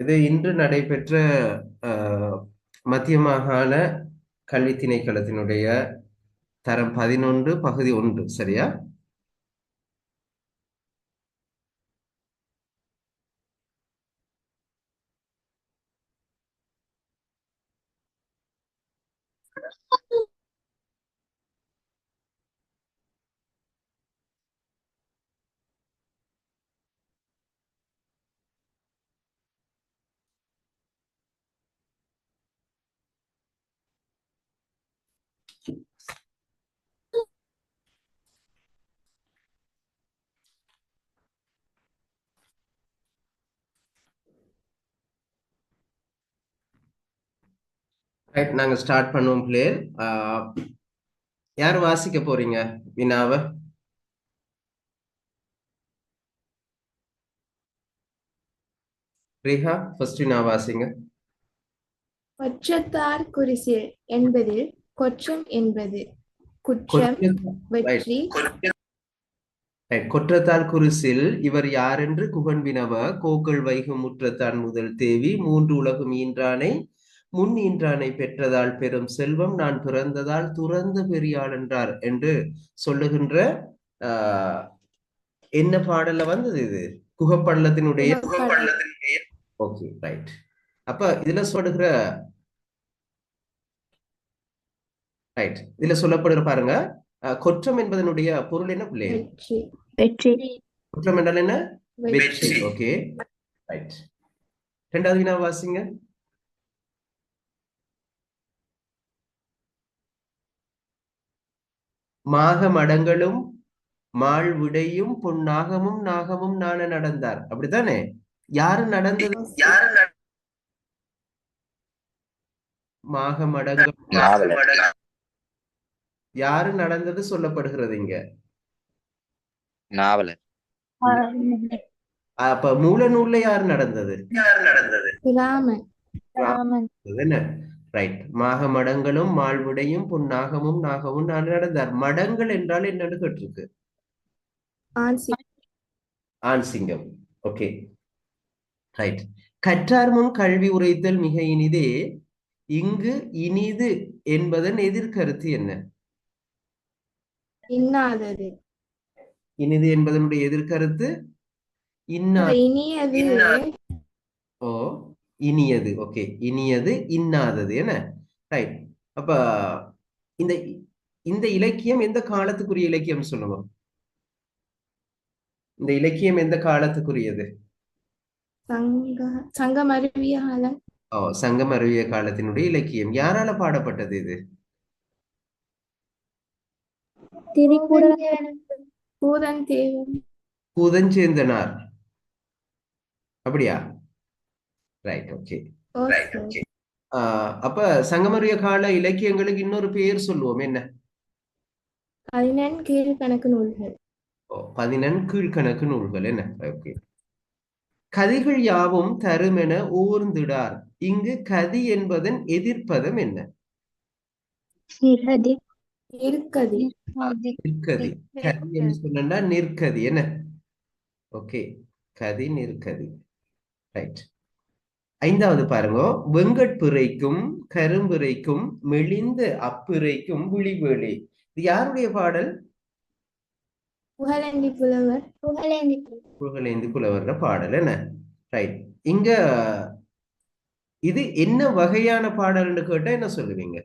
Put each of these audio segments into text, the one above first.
இது இன்று நடைபெற்ற மத்திய மாகாண கல்வி திணைக்களத்தினுடைய தரம் 11 பகுதி 1 சரியா? ரைட், நாங்க ஸ்டார்ட் பண்ணுவோம் பிளேயர். யார் வாசிக்க போறீங்க வினாவை? ரேகா ஃபர்ஸ்ட் வினா வாசிங்க. கொற்றத்தார் குரிசில் என்பதில் கொற்றம் என்பது குற்றம், ரைட், வெற்றி. கொற்றத்தால் குருசில் இவர் யாரென்று குகன் வினவ, கோக்கள் வைகும் முற்றத்தான் முதல் தேவி மூன்று உலகும் ஈன்றானை முன் ஈன்றானை பெற்றதால் பெரும் செல்வம் நான் பிறந்ததால் துறந்த பெரியாள் என்றார் என்று சொல்லுகின்ற ஆஹ் என்ன பாடல்ல வந்தது இது? குகப்பள்ளத்தினுடைய. Okay right. அப்ப இதுல சொல்லுகிற ரைட், இதுல சொல்லப்படுகிற பாருங்க, கொற்றம் என்பதனுடைய பொருள் என்ன பிள்ளை? வெற்றி. வெற்றி. குற்றம் என்றால் என்ன? வெற்றி. வெற்றி. Okay right. இரண்டாவது வினா வாசிங்க. மாக மடங்களும் மாள் விடையும் பொன்னாகமும் நாகமும் நாண நடந்தார், அப்படித்தானே? யாரு நடந்தது? மாக மடங்கள் நாவலர். யாரு நடந்தது சொல்லப்படுகிறது இங்க? நாவலர். அப்ப மூல நூல்ல யாரு நடந்தது? ராமன். என்ன? ரைட். மாக மடங்களும் மாள்விடையும் பொன்னாகமும் நாகமும் நாண நடந்தார். மடங்கள் என்றால் என்னன்னு கேட்டிருக்கு? ஆன்சி. ஆண் சிங்கம். Okay right. கற்றார் முன் கல்வி உரைத்தல் மிக இனிதே, இங்கு இனிது என்பதன் எதிர்கருத்து என்ன? இன்னாதது. இனிது என்பதனுடைய எதிர்கருத்து இன்னா. இனியது. ஓ, இனியது. ஓகே, இனியது இன்னாதது என்ன? ரைட். அப்ப இந்த இந்த இலக்கியம் எந்த காலத்துக்குரிய இலக்கியம் சொல்லுங்க? இந்த இலக்கியம் எந்த காலத்துக்குரியது? சங்கம் அருவிய காலம். ஓ, சங்கம் அருவிய காலத்தினுடைய இலக்கியம். யாரால பாடப்பட்டது இது? பூதன் தேவன். பூதஞ்சேந்தனார், அப்படியா? Right, okay. அப்ப சங்கமரிய கால இலக்கியங்களுக்கு இன்னொரு பெயர் சொல்லுவோம், என்ன? 14 கீழ்கணக்கு நூல்கள். 14 கீழ்கணக்கு நூல்கள் என்ன? ஓகே. கதிகள் யாவும் தருமென ஊர்ந்திடார், இங்கு கதி என்பதன் எதிர்ப்பதம் என்ன? நிற்கதி. நிற்கதி. கதி என்று சொன்னா நிற்கதி என்ன? ஓகே, கதி நிற்கதி. ரைட். ஐந்தாவது பாருங்க. வெங்கட்பிறைக்கும் கரும்பிறைக்கும் மெலிந்த அப்பிறைக்கும் விழிவேளே, இது யாருடைய பாடல்? புகழேந்தி புலவர். புகழேந்தி புலவர்ற பாடல் என்ன? ரைட். இங்க இது என்ன வகையான பாடல்னு கேட்டா என்ன சொல்லுவீங்க?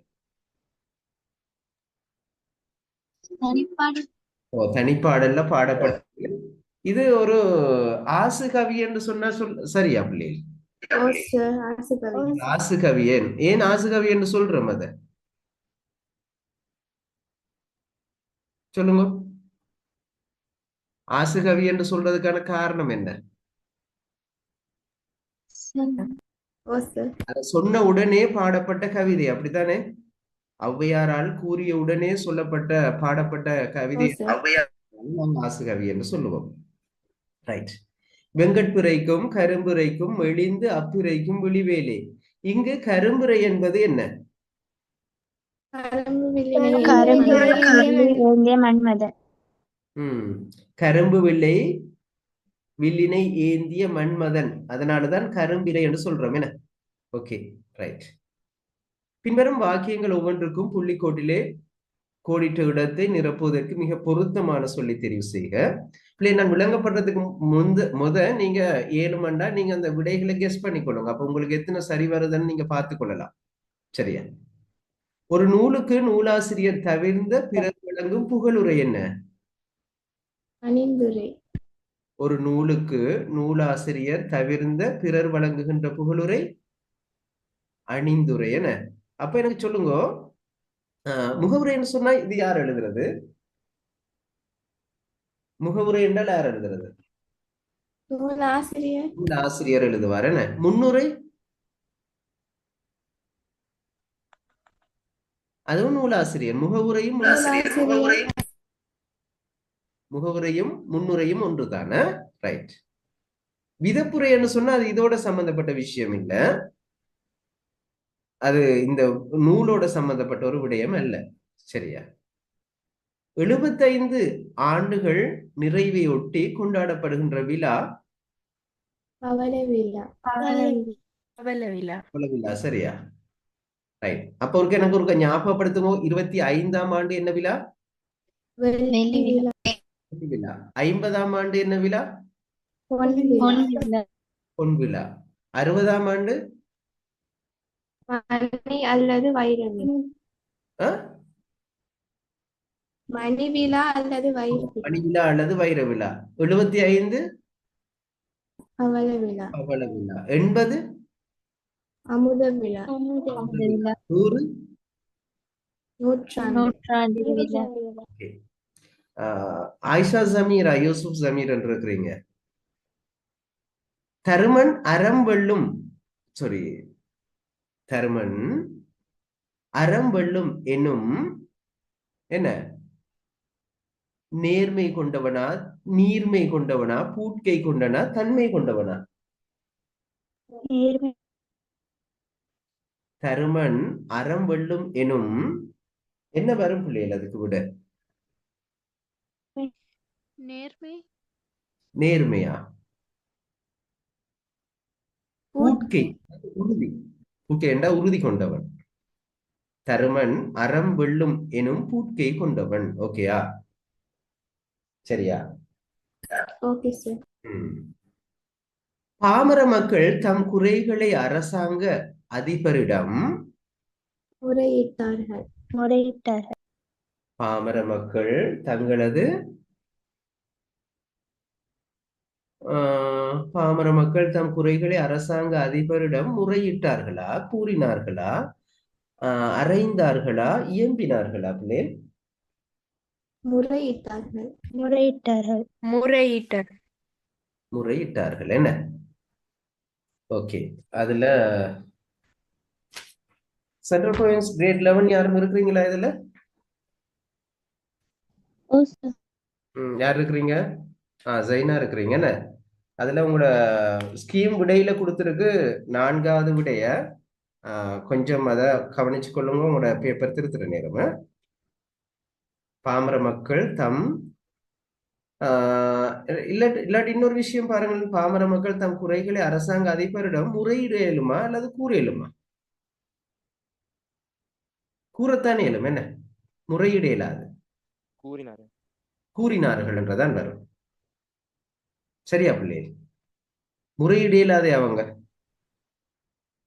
தனிப்பாடல்ல பாடப்பட்ட இது ஒரு ஆசு கவி என்று சொன்னா சரியா பிள்ளைகள்? ஆசு கவி. ஏன் ஆசு கவி என்று சொல்றோம் அத சொல்லுங்க. ஆசு கவி என்று சொல்றதுக்கான காரணம் என்ன? சொன்ன உடனே பாடப்பட்ட கவிதை, அப்படித்தானே? ஔவையாரால் கூறிய உடனே சொல்லப்பட்ட பாடப்பட்ட கவிதை ஆசு கவி என்று சொல்லுவோம். ரைட். வெங்கட்பிறைக்கும் கரும்புரைக்கும் மெலிந்து அப்பிறைக்கும் விழிவேலே, இங்கு கரும்புரை என்பது என்ன? கரும்பு வில்லை வில்லினை ஏந்திய மன்மதன், அதனாலதான் கரும்பிலை என்று சொல்றோம் என்ன. Okay, right. பின்வரும் வாக்கியங்கள் ஒவ்வொன்றுக்கும் புள்ளிக்கோட்டிலே கோடிட்ட இடத்தை நிரப்புவதற்கு மிக பொருத்தமான சொல்லி தெரிவு செய்க. இல்லை, நான் விளங்கப்படுறதுக்கு முத நீங்க 7 மண்டா நீங்க அந்த விடைகளை கெஸ் பண்ணிக்கொள்ளுங்க. அப்ப உங்களுக்கு எத்தனை சரி வருதுன்னு நீங்க பார்த்து கொள்ளலாம். சரியா? ஒரு நூலுக்கு நூலாசிரியர் தவிர்ந்த பிறர் வழங்கும் புகழுரை என்ன? அணிந்துரை. ஒரு நூலுக்கு நூலாசிரியர் தவிர்ந்த பிறர் வழங்குகின்ற புகழுரை அணிந்துரை என்ன? அப்ப எனக்கு சொல்லுங்க, முகவுரைன்னு சொன்னா இது யார் எழுதுறது? முகவுரை என்றால் யார் எழுதுறது? நூலாசிரியர். நூலாசிரியர் எழுதுவார் என்ன? முன்னுரை அதுவும் நூலாசிரியர். முகவுரையும் முகவுரையும் முன்னுரையும் ஒன்றுதானே. ரைட். விதப்புரைன்னு சொன்னா அது இதோட சம்பந்தப்பட்ட விஷயம் இல்ல, அது இந்த நூலோட சம்பந்தப்பட்ட ஒரு விடயம் அல்ல. சரியா? 75 ஆண்டுகள் நிறைவையொட்டி கொண்டாடப்படுகின்ற விழா பவள விழா. அவல விழா. சரியா? ரைட். அப்ப எனக்கு ஒரு ஞாபகப்படுத்துங்க, 25ஆம் ஆண்டு என்ன விழா? வெள்ளி விழா. விழா. 50ஆம் ஆண்டு என்ன விழா? பொன் விழா. பொன் விழா. 60ஆம் ஆண்டு மணி அல்லது வைர விழா. மணி விழா அல்லது வைர விழா. மணி விழா அல்லது வைர விழா. 75 பவள விழா. பவள விழா. 80 அமுத விழா. 100 நூற்றாண்டு விழா. ஆயிஷா ஜமீரா, யூசுப் ஜமீர் என்று இருக்கிறீங்க. தருமன் அறம் வெல்லும், சாரி, தருமன் அறம் வெல்லும் என்னும் என்ன? நேர்மை கொண்டவனா, நீர்மை கொண்டவனா, பூட்கை கொண்டனா, தன்மை கொண்டவனா? தருமன் அறம் வெல்லும் எனும் என்ன வரும் பிள்ளைகள்? அதுக்கு விட நேர்மையா? பூட்கை, உறுதி. பூட்கை என்றா உறுதி கொண்டவன். தருமன் அறம் வெல்லும் எனும் பூட்கை கொண்டவன். ஓகேயா? சரியா? Okay sir. பாமர மக்கள் தம் குறைகளை அரசாங்க அதிபரிடம் முறையிட்டார்கள். பாமர மக்கள் தங்களது பாமர மக்கள் தம் குறைகளை அரசாங்க அதிபரிடம் முறையிட்டார்களா, கூறினார்களா, அறைந்தார்களா, இயம்பினார்களா? பிள்ளை, முறையிட்டார்கள் என்ன? ஓகே. அதுல சென்ட்ரல் ப்ரொவின்ஸ் கிரேட் 11 யாரும் இருக்கிறீங்களா இதுல? யார் இருக்கிறீங்க? ஜைனா இருக்கிறீங்க என்ன? அதுல உங்களோட ஸ்கீம் விடையில கொடுத்துருக்கு 4வது விடைய. கொஞ்சம் அதை கவனிச்சு கொள்ளுங்க, உங்களோட பேப்பர் திருத்துற நேரம். பாமர மக்கள் தம் இல்லாட்டி இன்னொரு விஷயம் பாருங்கள், பாமர மக்கள் தம் குறைகளை அரசாங்க அதிபரிடம் முறையிட இயலுமா அல்லது கூற இயலுமா? கூறத்தான் இயலும் என்ன? முறையிட இயலாது. கூறினார்கள் என்றதான் வரும். சரியா பிள்ளை? முறையிட இயலாதே அவங்க.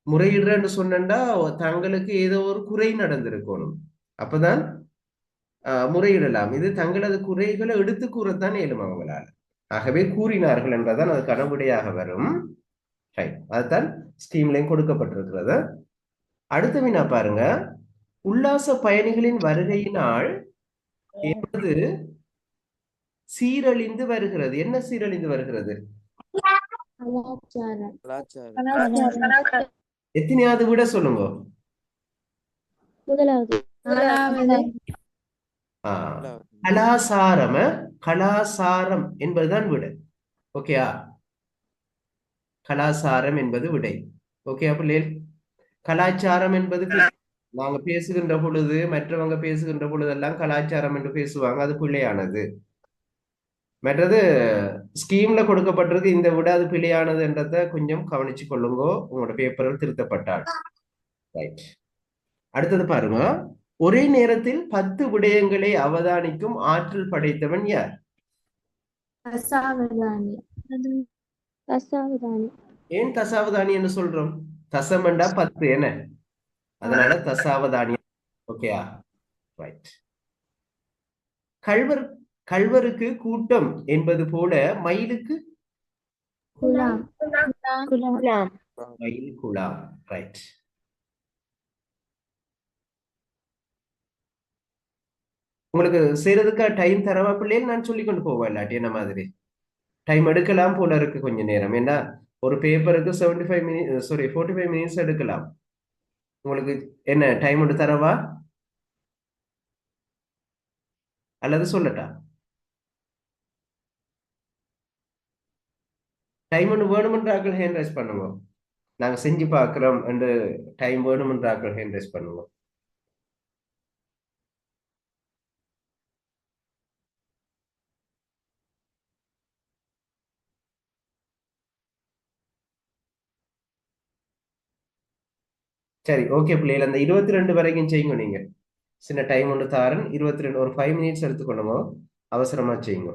முறையிடுறேன்னு சொன்னா தங்களுக்கு ஏதோ ஒரு குறை நடந்திருக்கணும், அப்பதான் முறையிடலாம். இது தங்களது குறைகளை எடுத்து கூறத்தான் இயலும் அவங்களால. ஆகவே கூறினார்கள் என்றதான் அது கனவுடையாக வரும். அதுதான் ஸ்கீம்லையும் கொடுக்கப்பட்டிருக்கிறது. அடுத்த வினா பாருங்க. உல்லாச பயணிகளின் வருகையினால் என்பது சீரழிந்து வருகிறது. என்ன சீரழிந்து வருகிறது? எத்தனையாவது விட சொல்லுங்க? கலாசாரம். கலாசாரம் என்பதுதான் விடை. ஓகேயா? கலாசாரம் என்பது விடை. ஓகே பிள்ளைகள்? கலாச்சாரம் என்பது நாங்க பேசுகின்ற பொழுது, மற்றவங்க பேசுகின்ற பொழுதெல்லாம் கலாச்சாரம் என்று பேசுவாங்க, அது பிள்ளையானது. மற்றது ஸ்கீம்ல கொடுக்கப்பட்டிருக்கு இந்த விட அது பிழையானதுன்றத கொஞ்சம் கவனிச்சு கொள்ளுங்கோ உங்களோட பேப்பர்கள் திருத்தப்பட்டால். ரைட். அடுத்தது பாருங்க. ஒரே நேரத்தில் 10 விடயங்களை அவதானிக்கும் ஆற்றல் படைத்தவன் யார்? அசாவதானி. தசாவதானி. ஏன் தசாவதானி என்று சொல்றோம்? தசமண்டா 10 என்ன, அதனால தசாவதானி. ஓகேயா? ரைட். கள்வர் கள்வருக்கு கூட்டம் என்பது போல மயிலுக்கு குலாம். குலாம். மயில் குழாம். ரைட். உங்களுக்கு செய்யறதுக்கா டைம் தரவா பிள்ளைகள்? நான் சொல்லி கொண்டு போவேன் இல்லாட்டி என்ன மாதிரி டைம் எடுக்கலாம் போல இருக்கு கொஞ்ச நேரம். ஏன்னா ஒரு பேப்பருக்கு 75 மினிட்ஸ், சாரி 45 மினிட்ஸ் எடுக்கலாம். உங்களுக்கு என்ன டைம் எடுத்து தரவா அல்லது சொல்லட்டா? டைம் ஒன்று வேணுமென்றாக்கள் ஹேண்ட் ரைஸ் பண்ணுங்க. நாங்க செஞ்சு பார்க்கிறோம் என்று டைம் வேணுமென்றாக்கள் ஹேண்ட் ரைஸ் பண்ணுங்க. சரி, ஓகே பிள்ளைகள், அந்த 22 வரைக்கும் செய்யுங்க. நீங்க சின்ன டைம் ஒன்று தாரன், 22 ஒரு 5 மினிட்ஸ் எடுத்துக்கொள்ளுங்க. அவசரமா செய்யுங்க.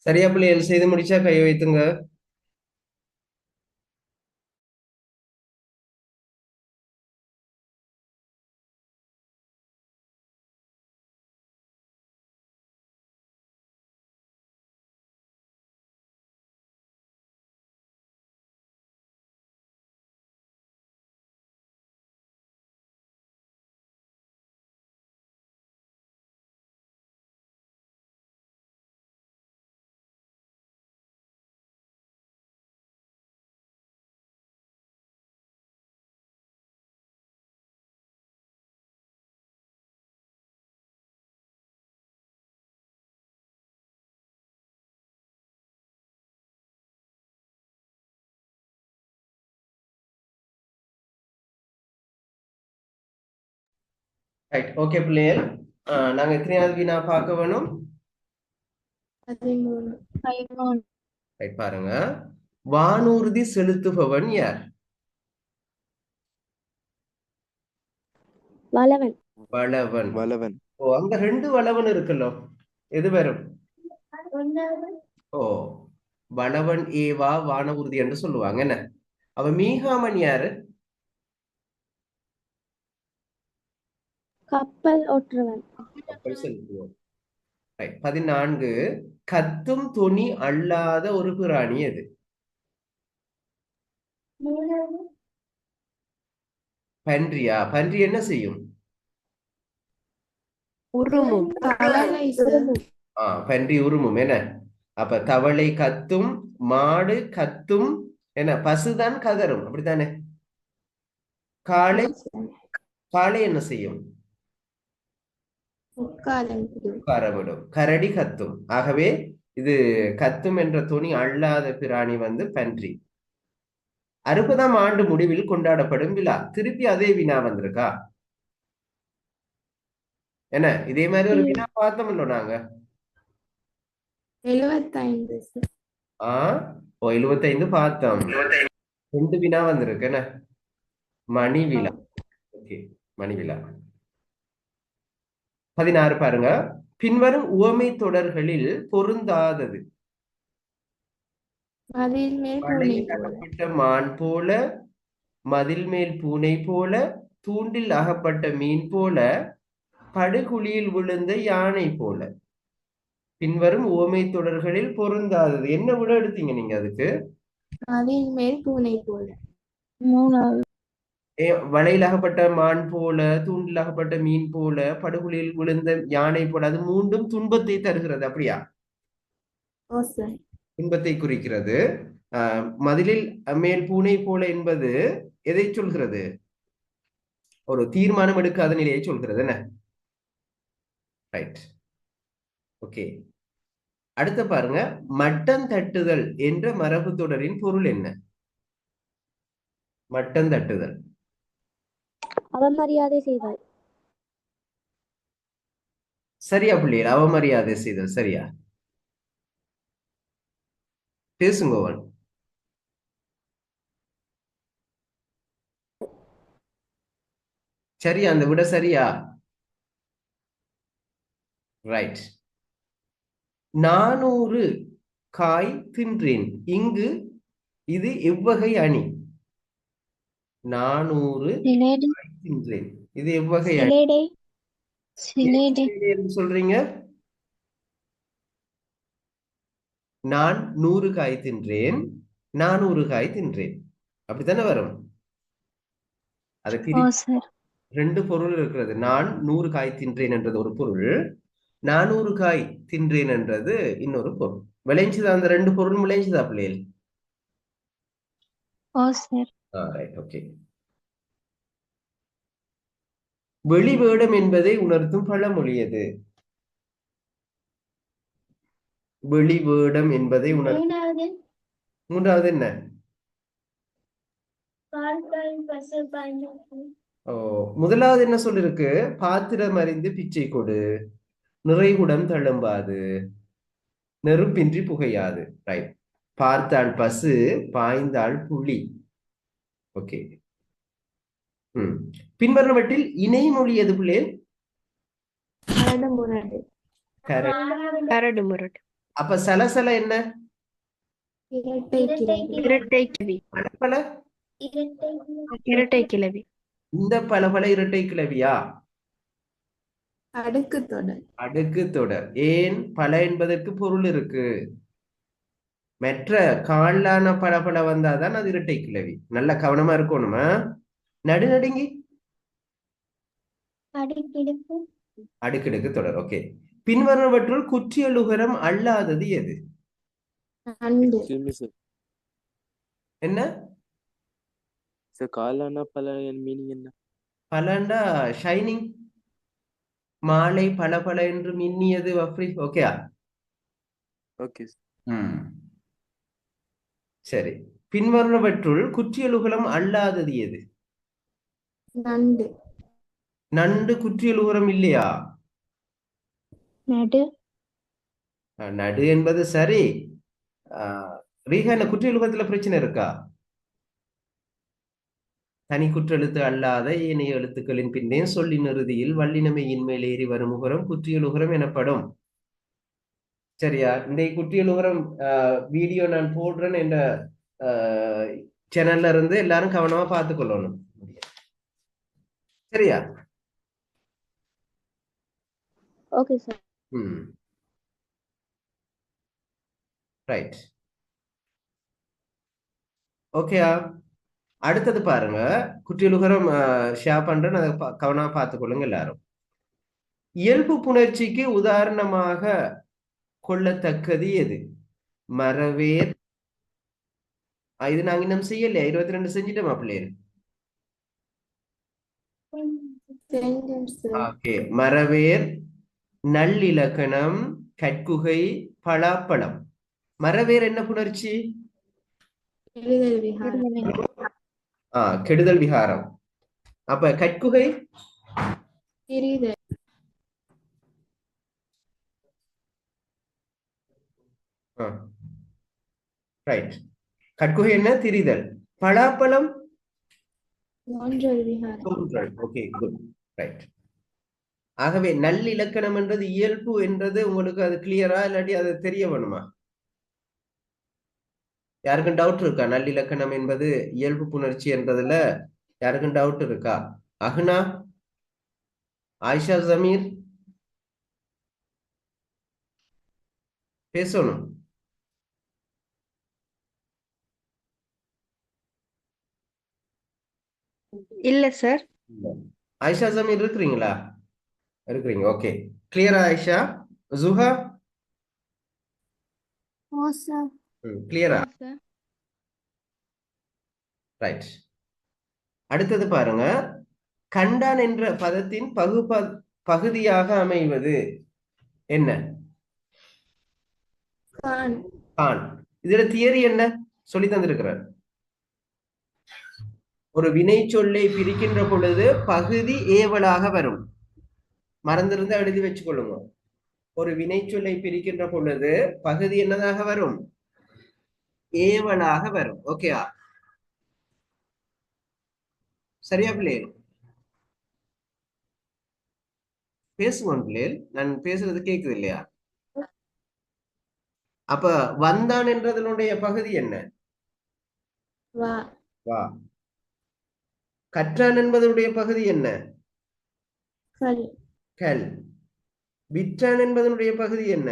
சரியா பிள்ளைகள்? செய்து முடிச்சா கை வைத்துங்க. ரைட் ஓகே பிள்ளைகள். நாங்க எத்தனையாவது வினா பார்க்க வேணும்? 13. 13. ரைட் பாருங்க. வானூர்தி செலுத்துபவன் யார்? வளவன். வளவன். வளவன். ஓ, அங்க 2 வளவன் இருக்குல்லோ, எது வரும்? ஓ, வளவன் ஏவா வானூர்தி என்று சொல்லுவாங்க என்ன. அவ மீகாமன் யாரு? கப்பல் ஓட்டுறவன். கப்பல் செலுத்துவோம். ரைட் 14. கத்தும் துணி அல்லாத ஒரு பிராணி எது? பன்றியா? பன்றி என்ன செய்யும்? உருமும். பன்றி உருமும் என்ன. அப்ப தவளை கத்தும், மாடு கத்தும், என்ன பசுதான் கதரும், அப்படித்தானே? காளை காளை என்ன செய்யும்? உட்காரவிடும். கரடி கத்தும். ஆகவே இது கத்தும் என்ற துணி அல்லாத பிராணி வந்து பன்றி. 60ஆம் ஆண்டு முடிவில் கொண்டாடப்படும் விழா. திருப்பி அதே வினா வந்திருக்கா என்ன? இதே மாதிரி ஒரு வினா பார்த்தோம்ல நாங்க. 75. 75 பார்த்தோம். 2 வினா வந்திருக்கு என்ன? மணி விழா. ஓகே, மணி விழா. 16 பாருங்க. பின்வரும் உவமை தொடர்களில் பொருந்தாதது. மதில் மேல் பூனை வலையில் போல. அகப்பட்ட மான் போல, மதில் மேல் பூனை போல, தூண்டில் அகப்பட்ட மீன் போல, படுகுழியில் விழுந்த யானை போல. பின்வரும் உவமை தொடர்களில் பொருந்தாதது. என்ன விட எடுத்தீங்க நீங்க அதுக்கு? மதில் மேல் பூனை போல. 3வது. வலையில் அகப்பட்ட மான் போல, தூண்டில் அகப்பட்ட மீன் போல, படுகுழியில் விழுந்த யானை போல. அது மூன்றும் துன்பத்தை தருகிறது, அப்படியா? துன்பத்தை குறிக்கிறது. மதிலில் மேல் பூனை போல என்பது எதை சொல்கிறது? ஒரு தீர்மானம் எடுக்காத நிலையை சொல்கிறது என்ன. Right okay. அடுத்த பாருங்க. மட்டம் தட்டுதல் என்ற மரபு தொடரின் பொருள் என்ன? மட்டம் தட்டுதல். அவமரியாதை செய்தல். சரியா பிள்ளைகள்? அவமரியாதை செய்தல் சரியா? பேசுங்கோவன். சரியா? அந்த விட சரியா? ரைட். 400 காய் தின்றேன். இங்கு இது எவ்வகை அணி? 400 காய் தின்றேன். இது எவ்வகை அணி? என்று சொல்றீங்க? நான் 100 காய் தின்றேன், 400 காய் தின்றேன், அப்படித்தானே வரும்? அதுக்கு 2 பொருள் இருக்கிறது. நான் 100 காய் தின்றேன் என்றது ஒரு பொருள், 400 காய் தின்றேன் என்றது இன்னொரு பொருள். விளைஞ்சுதா? அந்த 2 பொருள் விளைஞ்சுதா பிள்ளைகள்? ஓகே. வெளிவேடம் என்பதை உணர்த்தும் பழமொழி எது? வெளிவேடம் என்பதை உணர்த்தும். 3வது என்ன? முதலாவது என்ன சொல்லிருக்கு? பாத்திரம் அறிந்து பிச்சை கொடு, நிறைகுடம் தழும்பாது, நெருப்பின்றி புகையாது. ரைட். பார்த்தாள் பசு, பாய்ந்தாள் புலி. ஓகே. பின்வருவற்றில் இணை மொழி எது பிள்ளை? கரடு முரடு. அப்ப சலசல என்ன? இரட்டை கிளவி. பல இரட்டை கிளவி. இந்த பல இரட்டை கிளவியா? அடுக்கு தொடர். அடுக்கு தொடர். ஏன் பல என்பதற்கு பொருள் இருக்கு. மற்ற காலான பல வந்தாதான் அது இரட்டை கிளவி. நல்ல கவனமா இருக்கணுமா? நடுநடுங்கி அடுக்கடுக்கு தொடர். ஓகே. பின்வருவற்றுள் குற்றியலுகரம் அல்லாதது எது? என்ன? காலான பல மீனிங் என்ன? பலண்டா ஷைனிங், மாலை பல என்று மின்னியது. ஓகே. ஓகே. சரி. பின்வருவற்றுள் குற்றியலுகரம் அல்லாதது எது? நண்டு. நண்டு குற்றியலுகரம் இல்லையா? நடு. நடு என்பது சரி. ரீகா, என்ன குற்றியலுகரத்துல பிரச்சனை இருக்கா? தனி குற்றெழுத்து அல்லாத ஏனைய எழுத்துக்களின் பின்னே சொல்லின் இறுதியில் வல்லினமையின் மேல் ஏறி வரும் உகரம் குற்றியலுகரம் எனப்படும். சரியா? இந்த குற்றியலுகரம் வீடியோ நான் போடுறேன். என்ற சேனல்ல இருந்து எல்லாரும் கவனமா பார்த்துக்கொள்ளணும். சரியா? Okay sir. ரைட். ஓகேயா? அடுத்தது பாருங்க, குற்றியலுகரம் ஷேர் பண்றேன், அதை கவனமா பார்த்துக்கொள்ளுங்க எல்லாரும். இயல்பு புணர்ச்சிக்கு உதாரணமாக கொள்ளத்தக்கது எது? மரவேர். இது நாங்க இன்னும் செய்யலையா? 22 செஞ்சுட்டோமா பிள்ளைகள்? ஓகே. மரவேர், நல்லிலக்கணம், கட்குகை, பலாப்பழம். மரவேர் என்ன புணர்ச்சி? கெடுதல் விகாரம். அப்ப கட்குகை ரைட். கட்குகை என்ன? திரிதல். பலாப்பழம் தோன்றல். Okay, good. ரைட். ஆகவே நல்லிலக்கணம் என்றது இயல்பு என்றது உங்களுக்கு அது கிளியரா, இல்லாட்டி அது தெரிய வேணுமா? யாருக்கும் டவுட் இருக்கா? நல்லிலக்கணம் என்பது இயல்பு புணர்ச்சி என்றதுல யாருக்கும் டவுட் இருக்கா? அஹ்னா, ஆயிஷா, ஜமீர் பேசணும். இல்ல சார். ஆயிஷா, ஜமீர் இருக்கிறீங்களா? இருக்கிறீங்க. ஓகே, கிளியரா ஆயிஷா? ஜுஹா கிளியரா? ரைட். அடுத்தது பாருங்க, கண்டான் என்ற பதத்தின் பகுதியாக அமைவது என்ன? கான். இதுல தியரி என்ன சொல்லி தந்திருக்கிறார்? ஒரு வினை சொல்லை பிரிக்கின்ற பொழுது பகுதி ஏவலாக வரும். மறந்திருந்தா எழுதி வச்சுக்கொள்ளுங்க. ஒரு வினை சொல்லை பிரிக்கின்ற பொழுது பகுதி என்னதாக வரும்? ஏவலாக வரும். ஓகேயா? சரியா பிள்ளைகள்? பேசுவோம் பிள்ளைகள், நான் பேசுறது கேக்குது இல்லையா? அப்ப வந்தான் என்றதனுடைய பகுதி என்ன? வா. கற்றான் என்பதனுடைய பகுதி என்ன? கல். விற்றான் என்பதனுடைய பகுதி என்ன?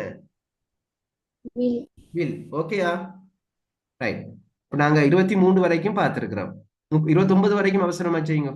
வில். ஓகேயா? ரைட். நாங்க 23 வரைக்கும் பார்த்திருக்கிறோம். 29 வரைக்கும் அவசரமா செய்யுங்க.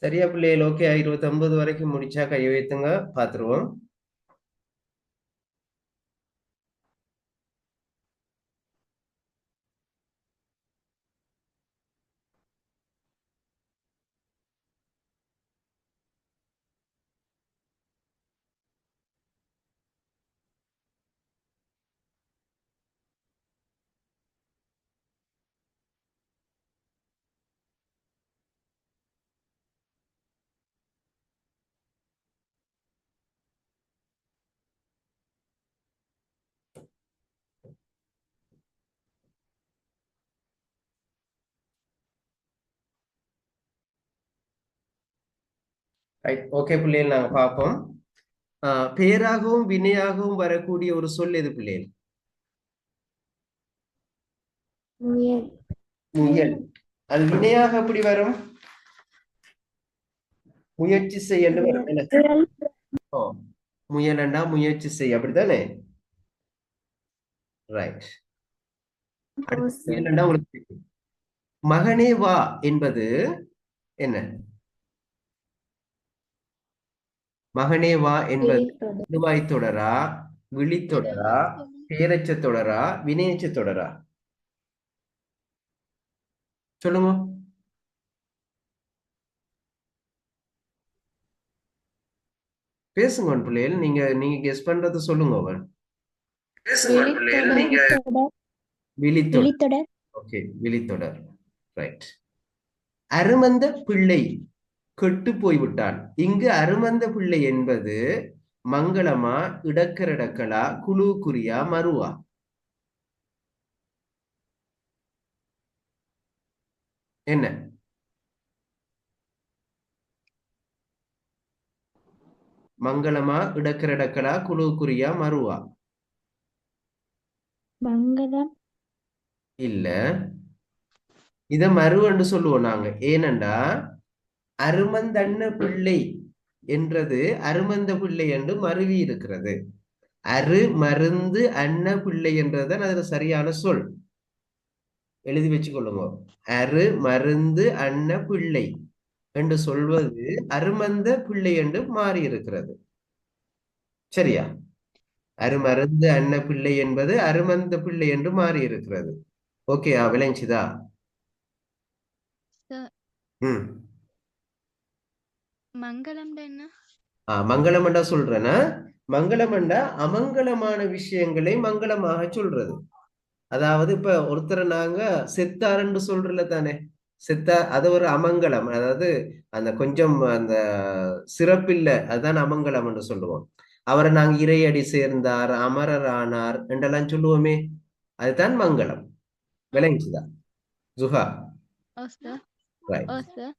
சரியா பிள்ளைகள்? ஓகே, 29 வரைக்கும் முடிச்சா கை வைத்துங்க, பார்த்துருவோம். ரைட், ஓகே பிள்ளைகள், நாங்க பார்ப்போம். பெயராகவும் வினையாகவும் வரக்கூடிய ஒரு சொல் எது பிள்ளைகள்? முயல். முயல். அது வினையாக எப்படி வரும்? முயற்சி செய் என்று வரும். என்ன? முயல். ஓ, முயலண்டா முயற்சி செய், அப்படித்தானே? ரைட். அடுத்து ஓ, முயலண்டா உங்களுக்கு தெரியும். மகனே வா என்பது என்ன? மகனே வா என்பது விழித்தொடர். இடுவாய் தொடரா, விழித்தொடரா, பேரச்ச தொடரா, வினையச்ச தொடரா? சொல்லுங்க. பேசுங்க பிள்ளைகள், நீங்க நீங்க கெஸ் பண்றது சொல்லுங்க அவன். விழித்தொடர். விழித்தொடர். விழித்தொடர். ஓகே, விழித்தொடர். ரைட். அருமந்த பிள்ளை கெட்டு போய்விட்டான். இங்கு அருமந்த பிள்ளை என்பது மங்களமா, இடக்கரடக்கலா, குழு குறியா, மருவா? என்ன? மங்களமா, இடக்கரடக்கலா, குழு குறியா, மருவா? மங்களம். இல்ல, இத மரு என்று சொல்லுவோம் நாங்க. ஏனண்டா அருமந்தண்ண பிள்ளை என்றது அருமந்த பிள்ளை என்று மருவி இருக்கிறது. அரு மருந்து அன்ன பிள்ளை என்றதுதான் அதுல சரியான சொல். எழுதி வச்சுக்கொள்ளுங்க. அரு மருந்து அன்ன பிள்ளை என்று சொல்வது அருமந்த பிள்ளை என்று மாறி இருக்கிறது. சரியா? அருமருந்து அன்ன பிள்ளை என்பது அருமந்த பிள்ளை என்று மாறி இருக்கிறது. ஓகேயா? விளைஞ்சுதா? ம். மங்களம் என்ன? மங்களமண்டா சொல்றேன்னா, மங்களமண்டா அமங்கலமான விஷயங்களை மங்களமாக சொல்றது. அதாவது இப்ப ஒருத்தரை நாங்க செத்தாருன்னு சொல்றல தானே, செத்தா அது ஒரு அமங்கலம். அதாவது அந்த கொஞ்சம் அந்த சிறப்பில்லை, அதுதான் அமங்கலம் என்று சொல்லுவோம். அவரை நாங்க இறையடி சேர்ந்தார், அமரர் ஆனார் என்றெல்லாம் சொல்லுவோமே, அதுதான் மங்களம். விளங்கிச்சுதா ஜுஹா? ஓ சார். ரைட். ஓ சார்.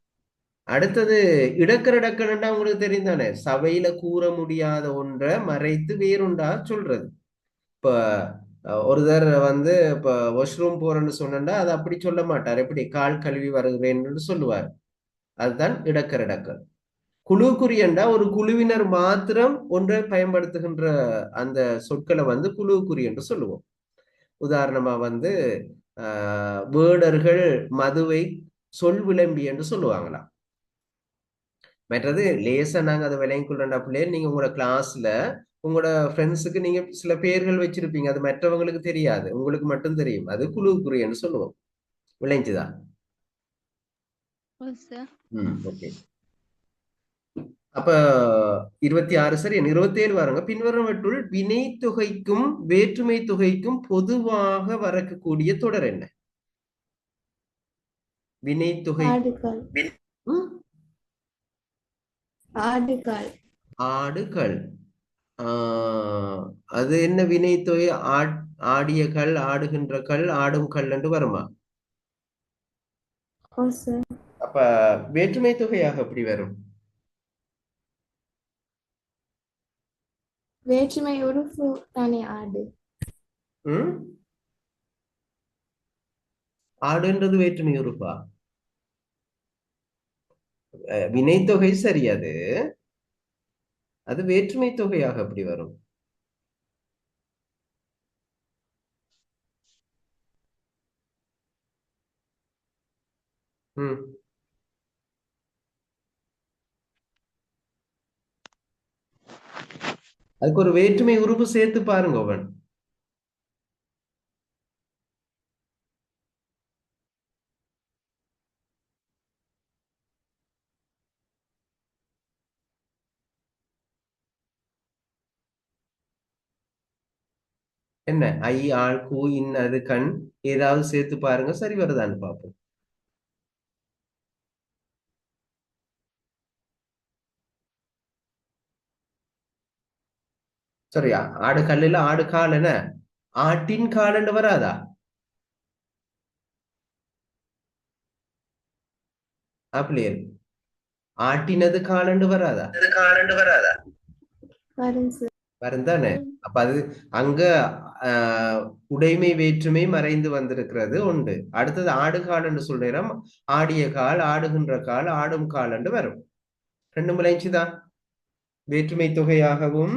அடுத்தது இடக்கரடக்கணுண்டா உங்களுக்கு தெரியும் தானே, சபையில கூற முடியாத ஒன்றை மறைத்து வேறுண்டா சொல்றது. இப்ப ஒருத்தர் வந்து இப்ப வாஷ்ரூம் போறேன்னு சொன்னா அதை அப்படி சொல்ல மாட்டார். எப்படி கால் கழுவி வருகிறேன்னு சொல்லுவார். அதுதான் இடக்கரடக்கல். குழு குறியண்டா ஒரு குழுவினர் மாத்திரம் ஒன்றை பயன்படுத்துகின்ற அந்த சொற்களை வந்து குழு குறி என்று சொல்லுவோம். உதாரணமா வந்து வேடர்கள் மதுவை சொல் விளம்பி என்று சொல்லுவாங்களாம். மற்றது லேசா நாங்க அதை விளங்கி கொள்றா பிள்ளைகள், நீங்க உங்களோட கிளாஸ்ல உங்களோட ஃப்ரெண்ட்ஸுக்கு நீங்க சில பேர்கள் வச்சிருப்பீங்க, அது மற்றவங்களுக்கு தெரியாது, உங்களுக்கு மட்டும் தெரியும். அது குழு குறின்னு சொல்லுவோம். விளைஞ்சுதா? ஓ சார். ஓகே. அப்ப 26 சரி, 27 வாருங்க. பின்வருவற்றுள் வினை தொகைக்கும் வேற்றுமை தொகைக்கும் பொதுவாக வரக்கூடிய தொடர் என்ன? வினை தொகை. ஆடுகள். ஆடுகள். ஆடுகள். அது என்ன வினை தொகை? ஆடிய கல், ஆடுகின்ற கல், ஆடும் கல் என்று வருமா? ஓ சார். அப்ப வேற்றுமை தொகையாக எப்படி வரும்? வேற்றுமை உறுப்பு தானே ஆடு. ம் ஆடுன்றது வேற்றுமை உறுப்பா? வினைத்தொகை சரி, அது அது வேற்றுமை தொகையாக எப்படி வரும்? ம் அதுக்கு ஒரு வேற்றுமை உருவு சேர்த்து பாருங்க அவன். என்ன ஐ ஆள் கூ இன் அது கண் ஏதாவது சேர்த்து பாருங்க, சரி வருதான்னு பார்ப்போம். சரியா? ஆடு கல்லுல ஆடு கால் என்ன ஆட்டின் காலண்டு வராதா? அப்படியே ஆட்டினது காலண்டு வராதா? வரும் சார். வரும் தானே? அப்ப அது அங்க உடைமை வேற்றுமை மறைந்து வந்திருக்கிறது உண்டு. அடுத்தது ஆடு கால் என்று சொல்றோம். ஆடிய கால், ஆடுகின்ற கால், ஆடும் கால் என்று வரும். ரெண்டு முளைச்சுதான் வேற்றுமை தொகையாகவும்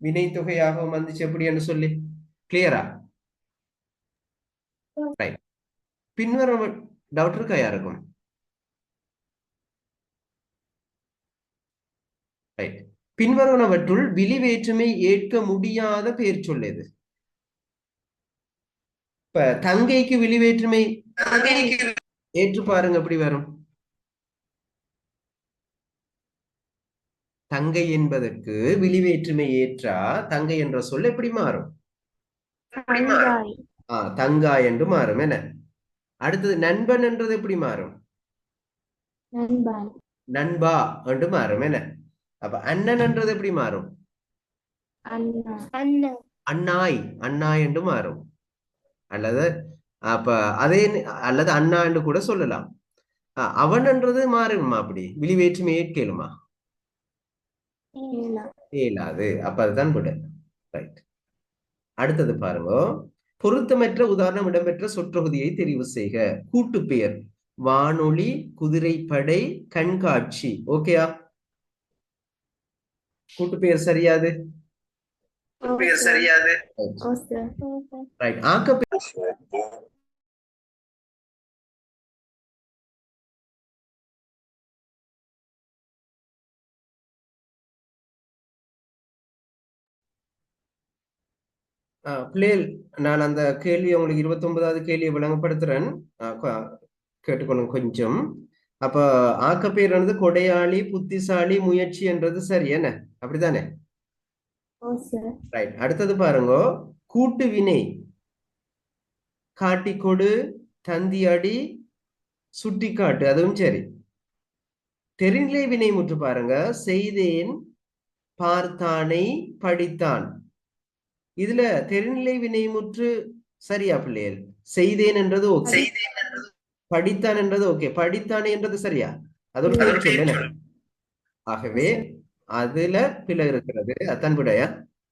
வினை தொகையாகவும் வந்துச்சு எப்படி என்று சொல்லி கிளியரா? ரைட். பின்வரும் டவுட் இருக்கா யாருக்கும்? ரைட். பின்வருவனவற்றுள் விழி வேற்றுமை ஏற்க முடியாத பெயர் சொல்லுது. இப்ப தங்கைக்கு விழி வேற்றுமை ஏற்று பாருங்க எப்படி வரும். தங்கை என்பதற்கு விழி வேற்றுமை ஏற்றா தங்கை என்ற சொல் எப்படி மாறும்? தங்காய். தங்காய் என்று மாறும். என்ன அடுத்தது? நண்பன் என்றது எப்படி மாறும்? நண்பன். நண்பா என்று மாறும். என்ன அப்ப அண்ணன் என்றது எப்படி மாறும்? அண்ணா. அண்ணா. அண்ணாய், அண்ணாய் என்று மாறும். அல்லது அப்ப அதே அல்லது அண்ணா என்று கூட சொல்லலாம். அவன் என்றது மாறுமா? அப்படி விழி வேற்றுமை ஏற்கலுமா? இயலாது. அப்ப அதுதான் விட. ரைட். அடுத்தது பாருங்க. பொருத்தமற்ற உதாரணம் இடம்பெற்ற சொற்றொகுதியை தெரிவு செய்க. கூட்டு பெயர் வானொலி, குதிரைப்படை, கண்காட்சி. ஓகேயா? கூட்டு பெயர் சரியாது? ரைட். ஆக்க பிள்ளைகள், நான் அந்த கேள்வி உங்களுக்கு 29வது கேள்வியை விளங்கப்படுத்துறேன். கேட்டுக்கொள்ளுங்க கொஞ்சம். அப்ப ஆக்கப்பேர் வந்து கொடையாளி, புத்திசாலி, முயற்சி என்றது சரி என்ன? அப்படித்தானே? ரைட். அடுத்தது பாருங்க. கூட்டு வினை காட்டிக்கொடு, தந்தி அடி, சுட்டிக்காட்டு, அதுவும் சரி. தெரிநிலை வினை முற்று பாருங்க. செய்தேன், பார்த்தானை, படித்தான். இதுல தெரிநிலை வினை முற்று சரியா பிள்ளைகள்? செய்தேன் என்றது ஓகே, படித்தான் என்றது ஓகே, படித்தானே என்றது சரியா? அது ஒரு பெயர் சொல்லு. ஆகவே அதுல பிழை இருக்கிறது. அதான் விடையா?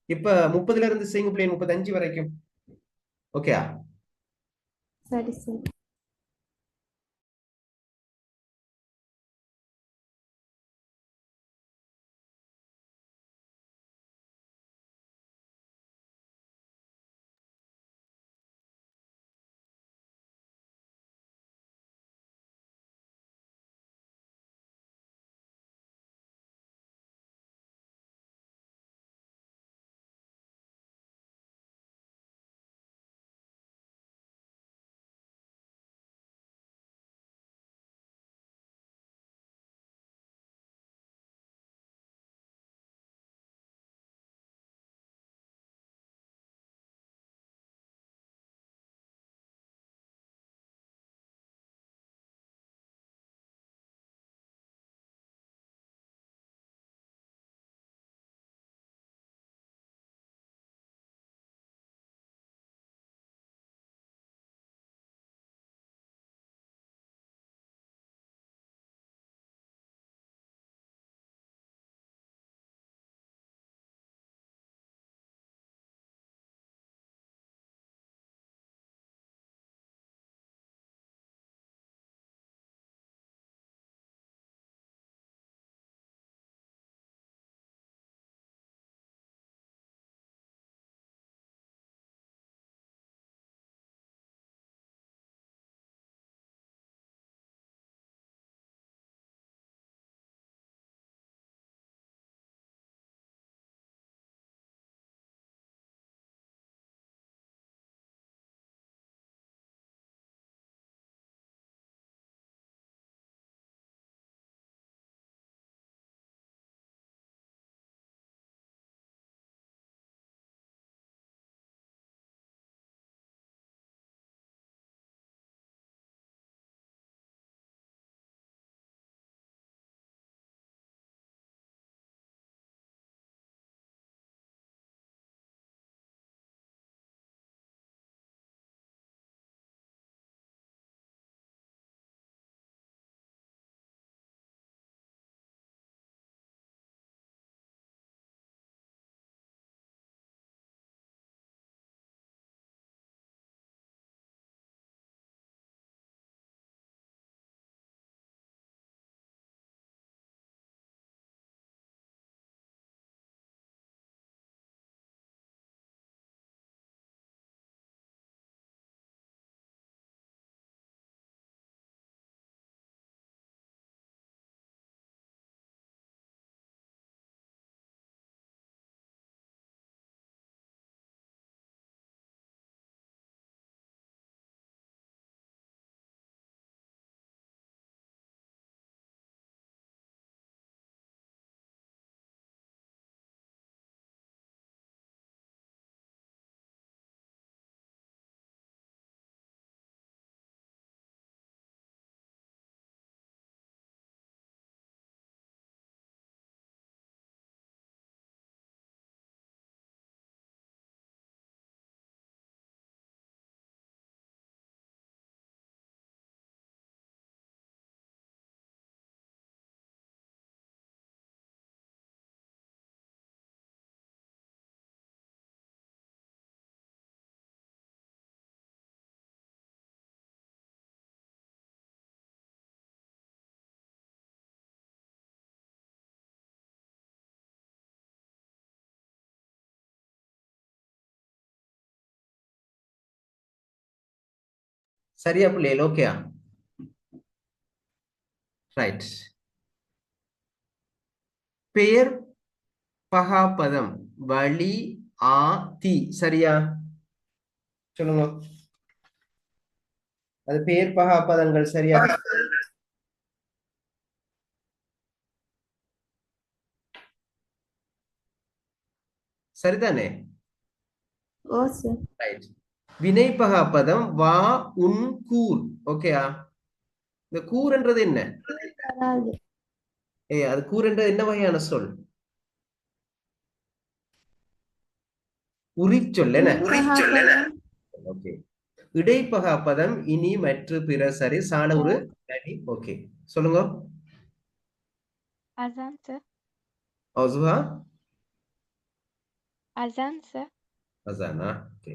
இப்ப 30ல இருந்து செய்யுங்க பிள்ளை, 35 வரைக்கும். ஓகே. சரி சரி. சரியா பிள்ளைகள்? ஓகேயா? ரைட். பெயர் பகாப்பதம் வழி ஆ தி சரியா? சொல்லுங்க. அது பெயர் பகாப்பதங்கள் சரியா? சரிதானே? ஓ சார். ரைட். வினை பகாப்பதம் வா உன் கூர். ஓகேயா? இந்த கூர்ன்றது என்ன? வராது. அது கூர்ன்றது என்ன வகையான சொல்? உரிச்சொல் என்ன? பகாப்பதம். ஓகே. இடைப்பகாப்பதம் இனி மற்ற பிற சரி சால ஒரு தனி. ஓகே சொல்லுங்க. Azan, sir. அசுஹா Azan, sir. அசானா. ஓகே.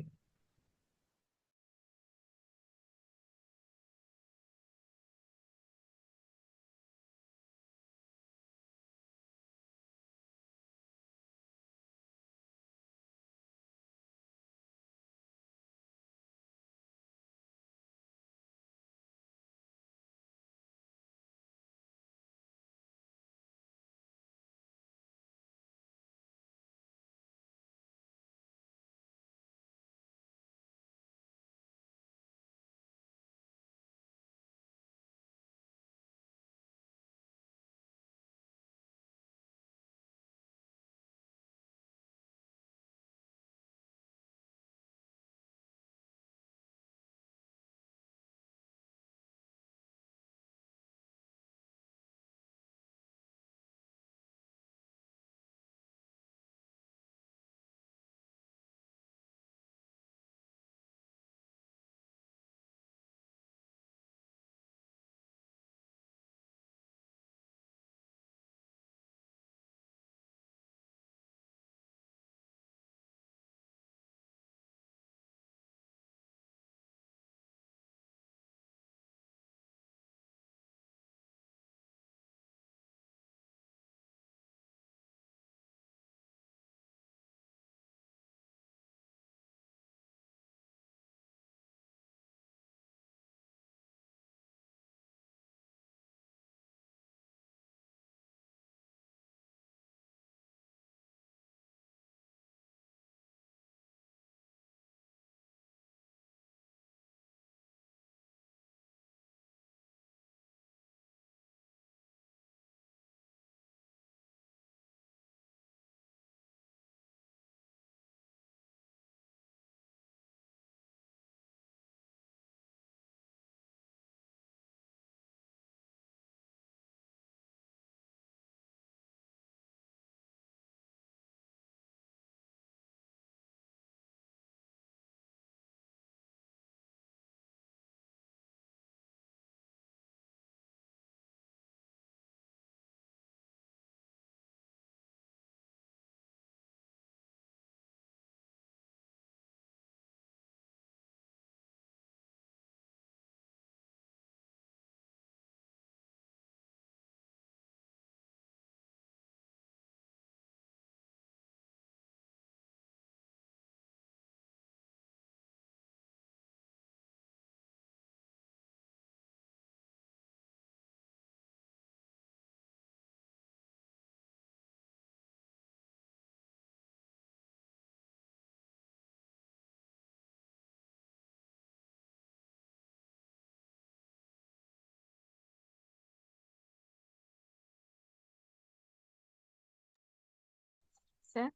Sir.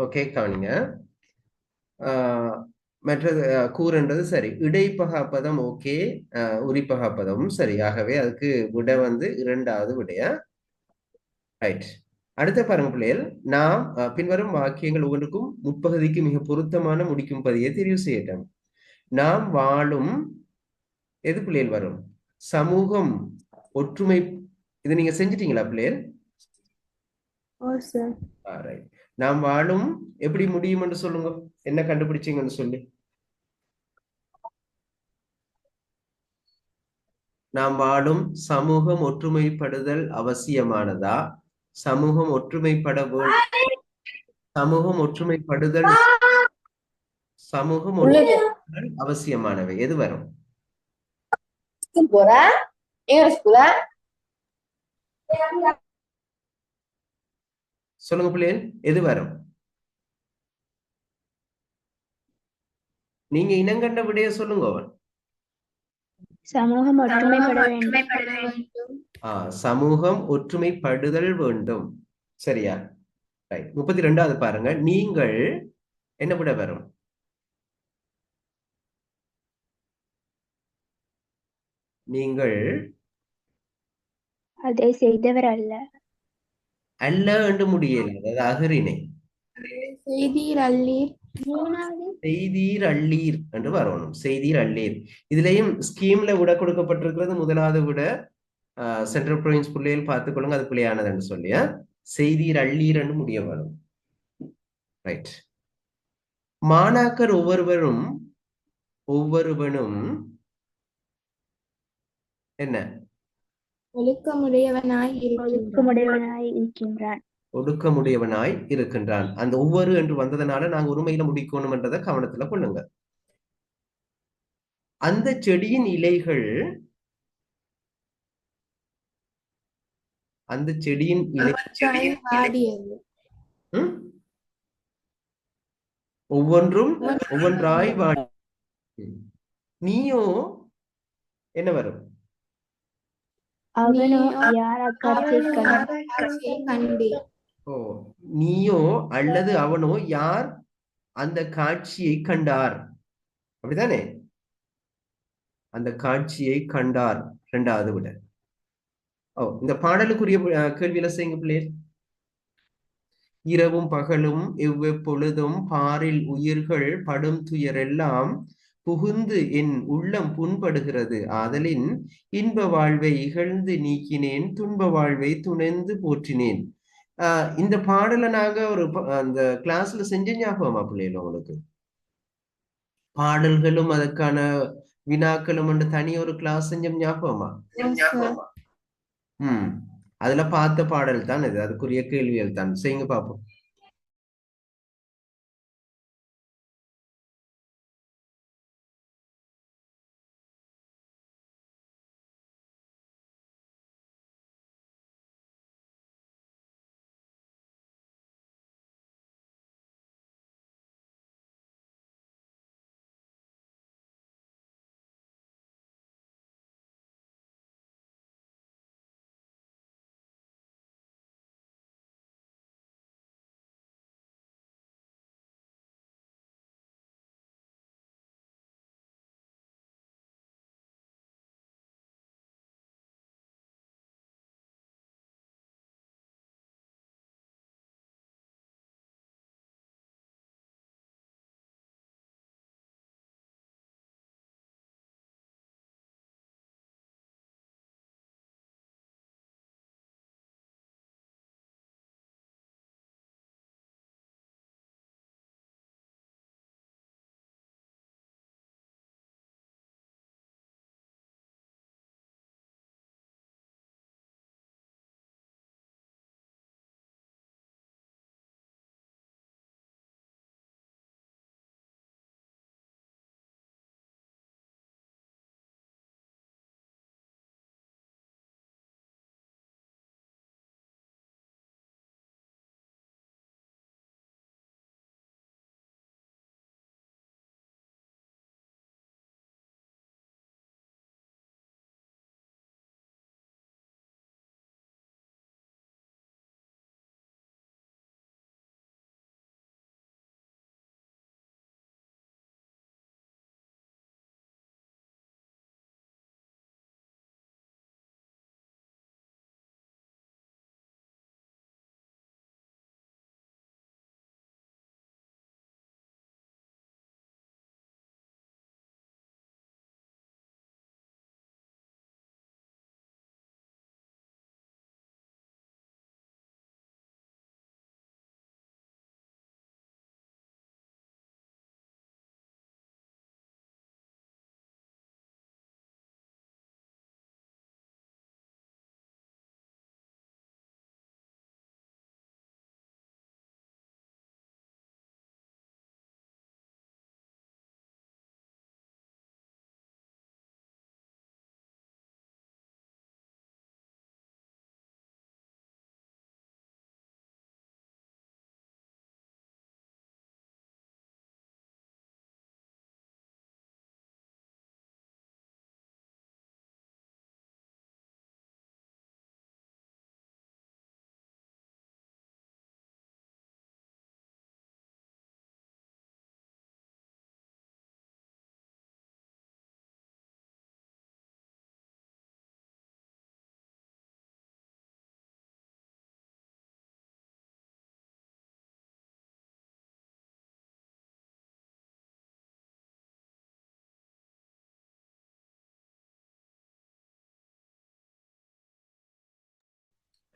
ஓகே கவனிங்க. மற்றது கூறுன்றது சரி. இடைப்பகாப்பதம் ஓகே. உரிப்பகாப்பதமும் சரி. ஆகவே அதுக்கு விட வந்து இரண்டாவது விடையா. ரைட். அடுத்த பாருங்க பிள்ளைகள். நாம் பின்வரும் வாக்கியங்கள் ஒவ்வொன்றுக்கும் முற்பகுதிக்கு மிக பொருத்தமான முடிக்கும் பதியை தெரிவு செய்யட்டும். நாம் வாழும் எது பிள்ளைகள் வரும்? சமூகம் ஒற்றுமை. இது நீங்க செஞ்சிட்டீங்களா பிள்ளைகள்? ஓ சார். ரைட். நாம் வாழும் எப்படி முடியும் என்று சொல்லுங்க. என்ன கண்டுபிடிச்சீங்கன்னு சொல்லி. நாம் வாழும் சமூகம் ஒற்றுமைப்படுதல் அவசியமானதா? சமூகம் ஒற்றுமைப்பட சமூகம் ஒற்றுமைப்படுதல் சமூகம் அவசியமானவை எது வரும்? ஸ்கூல் போறா? எங்க ஸ்கூலா? சொல்லுங்க பிள்ளைகள், எது வரும்? நீங்க இனங்கண்ட விடைய சொல்லுங்க. சமூகம் ஒற்றுமைப்பட வேண்டும். சமூகம் ஒற்றுமைப்படுதல் வேண்டும். சரியா? ரைட். 32வது பாருங்க. நீங்கள் என்ன விட வரும்? நீங்கள் அதை செய்தவர் அல்ல. அல்ல என்று முடியல, அதாவது அகரிணை. செய்தீர் அல்லீர். செய்தீர் அள்ளீர் என்று வரணும். செய்தீர் அள்ளீர். இதுலயும் ஸ்கீம்ல விட கொடுக்கப்பட்டிருக்கிறது முதலாவது விட சென்ட்ரல் ப்ரொவின்ஸ் பிள்ளைகள் பார்த்துக்கொள்ளுங்க, அது பிள்ளையானதுன்னு சொல்லி செய்தீர் அள்ளீர் என்று முடிய வரும். ரைட். மாணாக்கர் ஒவ்வொருவனும் என்ன? ஒழுக்கமுடையவனாய் இருக்கின்றான். ஒடுக்கமுடையவனாய் இருக்கின்றான். அந்த ஒவ்வொரு என்று வந்ததுனால நாங்க ஒருமையில முடிக்கணும் என்றதை கவனத்துல கொள்ளுங்க. அந்த செடியின் இலைகள் வாடியது. ஒவ்வொன்றாய் வாடி. நீயோ என்ன வரும்? அவனோ யார் அக்காட்சியை கண்டே. நீயோ அல்லது அவனோ யார் அந்த காட்சியை கண்டார்? அப்படிதானே? அந்த காட்சியை கண்டார். இரண்டாவது விட. இந்த பாடலுக்குரிய கேள்வியில செய்யுங்க பிள்ளையர். இரவும் பகலும் எவ்வப்பொழுதும் பாரில் உயிர்கள் படும் துயரெல்லாம் புகுந்து என் உள்ளம் புண்படுகிறது. ஆதலின் இன்ப வாழ்வை இகழ்ந்து நீக்கினேன், துன்ப வாழ்வை துணைந்து போற்றினேன். இந்த பாடலை நாங்க அந்த கிளாஸ்ல செஞ்ச ஞாபகமா பிள்ளைகள் உங்களுக்கு? பாடல்களும் அதற்கான வினாக்களும் தனி ஒரு கிளாஸ் செஞ்ச ஞாபகமா? அதுல பார்த்த பாடல் தான் இது. அதுக்குரிய கேள்விகள் தான். செய்யுங்க பாப்போம்.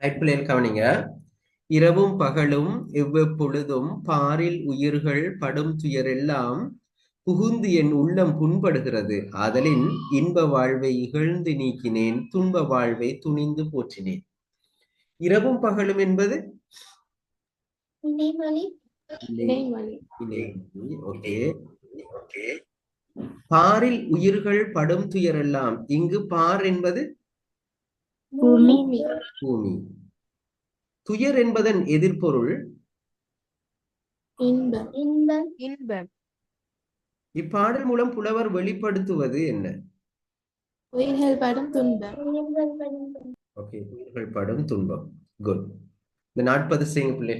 ரைட் பிள்ளைகள் கவனிங்க. இரவும் பகலும் எவ்வப்பொழுதும் பாரில் உயிர்கள் படும் துயரெல்லாம் புகுந்து என் உள்ளம் புண்படுகிறது. ஆதலின் இன்ப வாழ்வை இகழ்ந்து நீக்கினேன், துன்ப வாழ்வை துணிந்து போற்றினேன். இரவும் பகலும் என்பது இணைமொழி. இணைமொழி. ஓகே. பாரில் உயிர்கள் படும் துயரெல்லாம், இங்கு பார் என்பது பூமி. பூமி. துயர் என்பதன் எதிர்பொருள் இன்பம். இன்பம். இன்பம். இப்பாடல் மூலம் புலவர் வெளிப்படுத்துவது என்ன? உயிர்கள் படும் துன்பம். ஓகே, உயிர்கள் படும் துன்பம். குட். இந்த 40 செய்யுங்க பிள்ளை.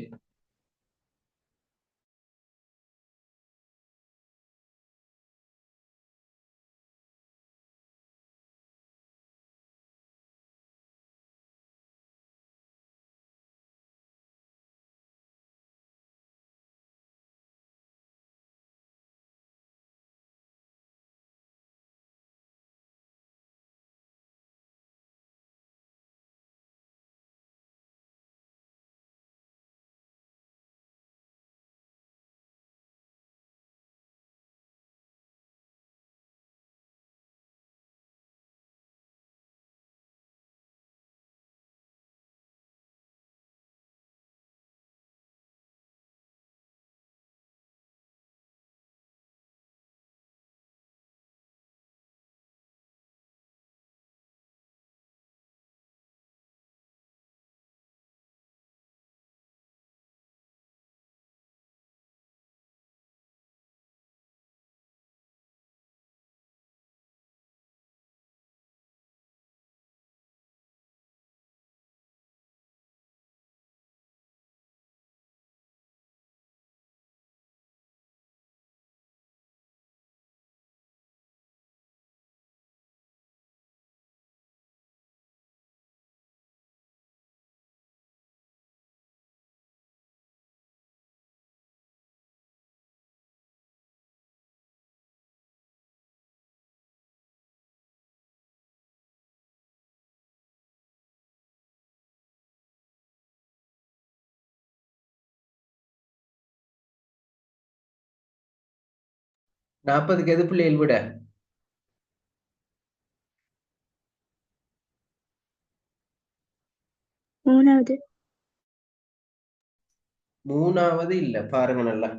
நாற்பதுக்கு எது பிள்ளைகள் விட? மூணாவது. மூணாவது இல்ல, பாருங்க நல்லா.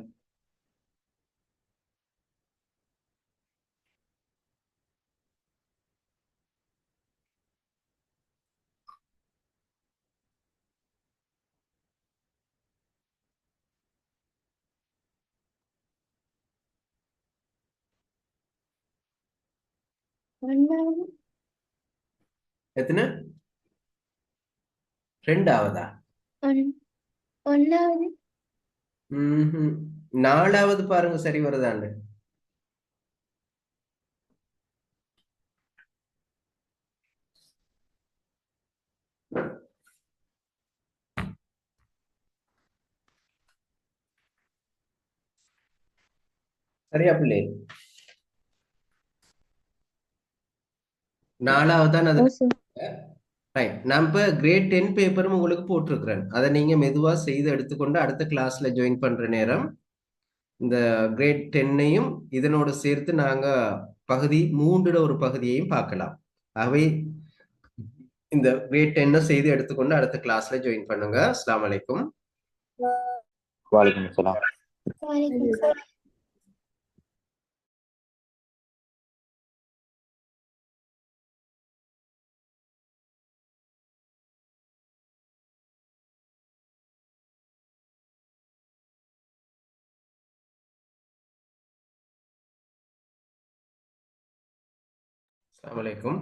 ஒன்றாவது. எத்தனை? ரெண்டாவதா? ஒன்றாவது. நாலாவது பாருங்க, சரி வருதாண்டு. சரியா பிள்ளை? நாலாவது தான் அது. ரைட். நான் இப்ப கிரேட் 10 பேப்பரும் உங்களுக்கு போட்டிருக்கிறேன். அதை நீங்க மெதுவா செய்து எடுத்துக்கொண்டு அடுத்த கிளாஸ்ல ஜாயின் பண்ற நேரம் இந்த கிரேட் 10ஐயும் இதனோட சேர்த்து நாங்க பகுதி 3 ஒரு பகுதியையும் பார்க்கலாம். ஆகவே இந்த கிரேட் 10 செய்து எடுத்துக்கொண்டு அடுத்த கிளாஸ்ல ஜாயின் பண்ணுங்க. அஸ்ஸலாமு அலைக்கும். வலைக்கும் சலாம். வலைக்கும். அஸ்ஸலாமு அலைக்கும்.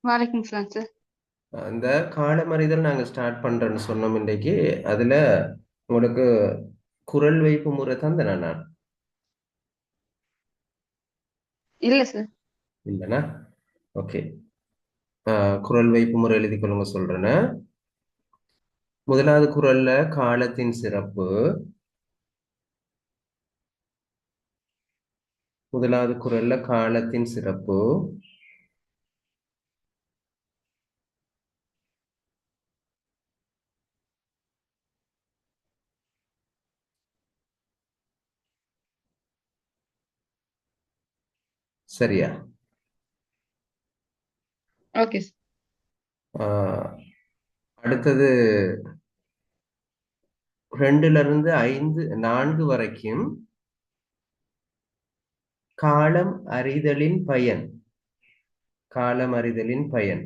வலைக்கும் சலாம் சார். அந்த காலமறிதல் நாங்க ஸ்டார்ட் பண்றேன்னு சொன்னோம் இன்றைக்கு. அதுல உங்களுக்கு குரல் வைப்பு முறை தந்தேனா நான்? இல்ல சார். இல்லைனா? ஓகே. குரல் வைப்பு முறை எழுதி கொள்ளுங்க சொல்றேன்னு. முதலாவது குரல்ல காலத்தின் சிறப்பு. முதலாவது குரல்ல காலத்தின் சிறப்பு. சரியா? Okay sir. ஆஹ், அடுத்தது 2ல இருந்து 5 4 வரைக்கும் காலம் அறிதலின் பயன். காலம் அறிதலின் பயன்.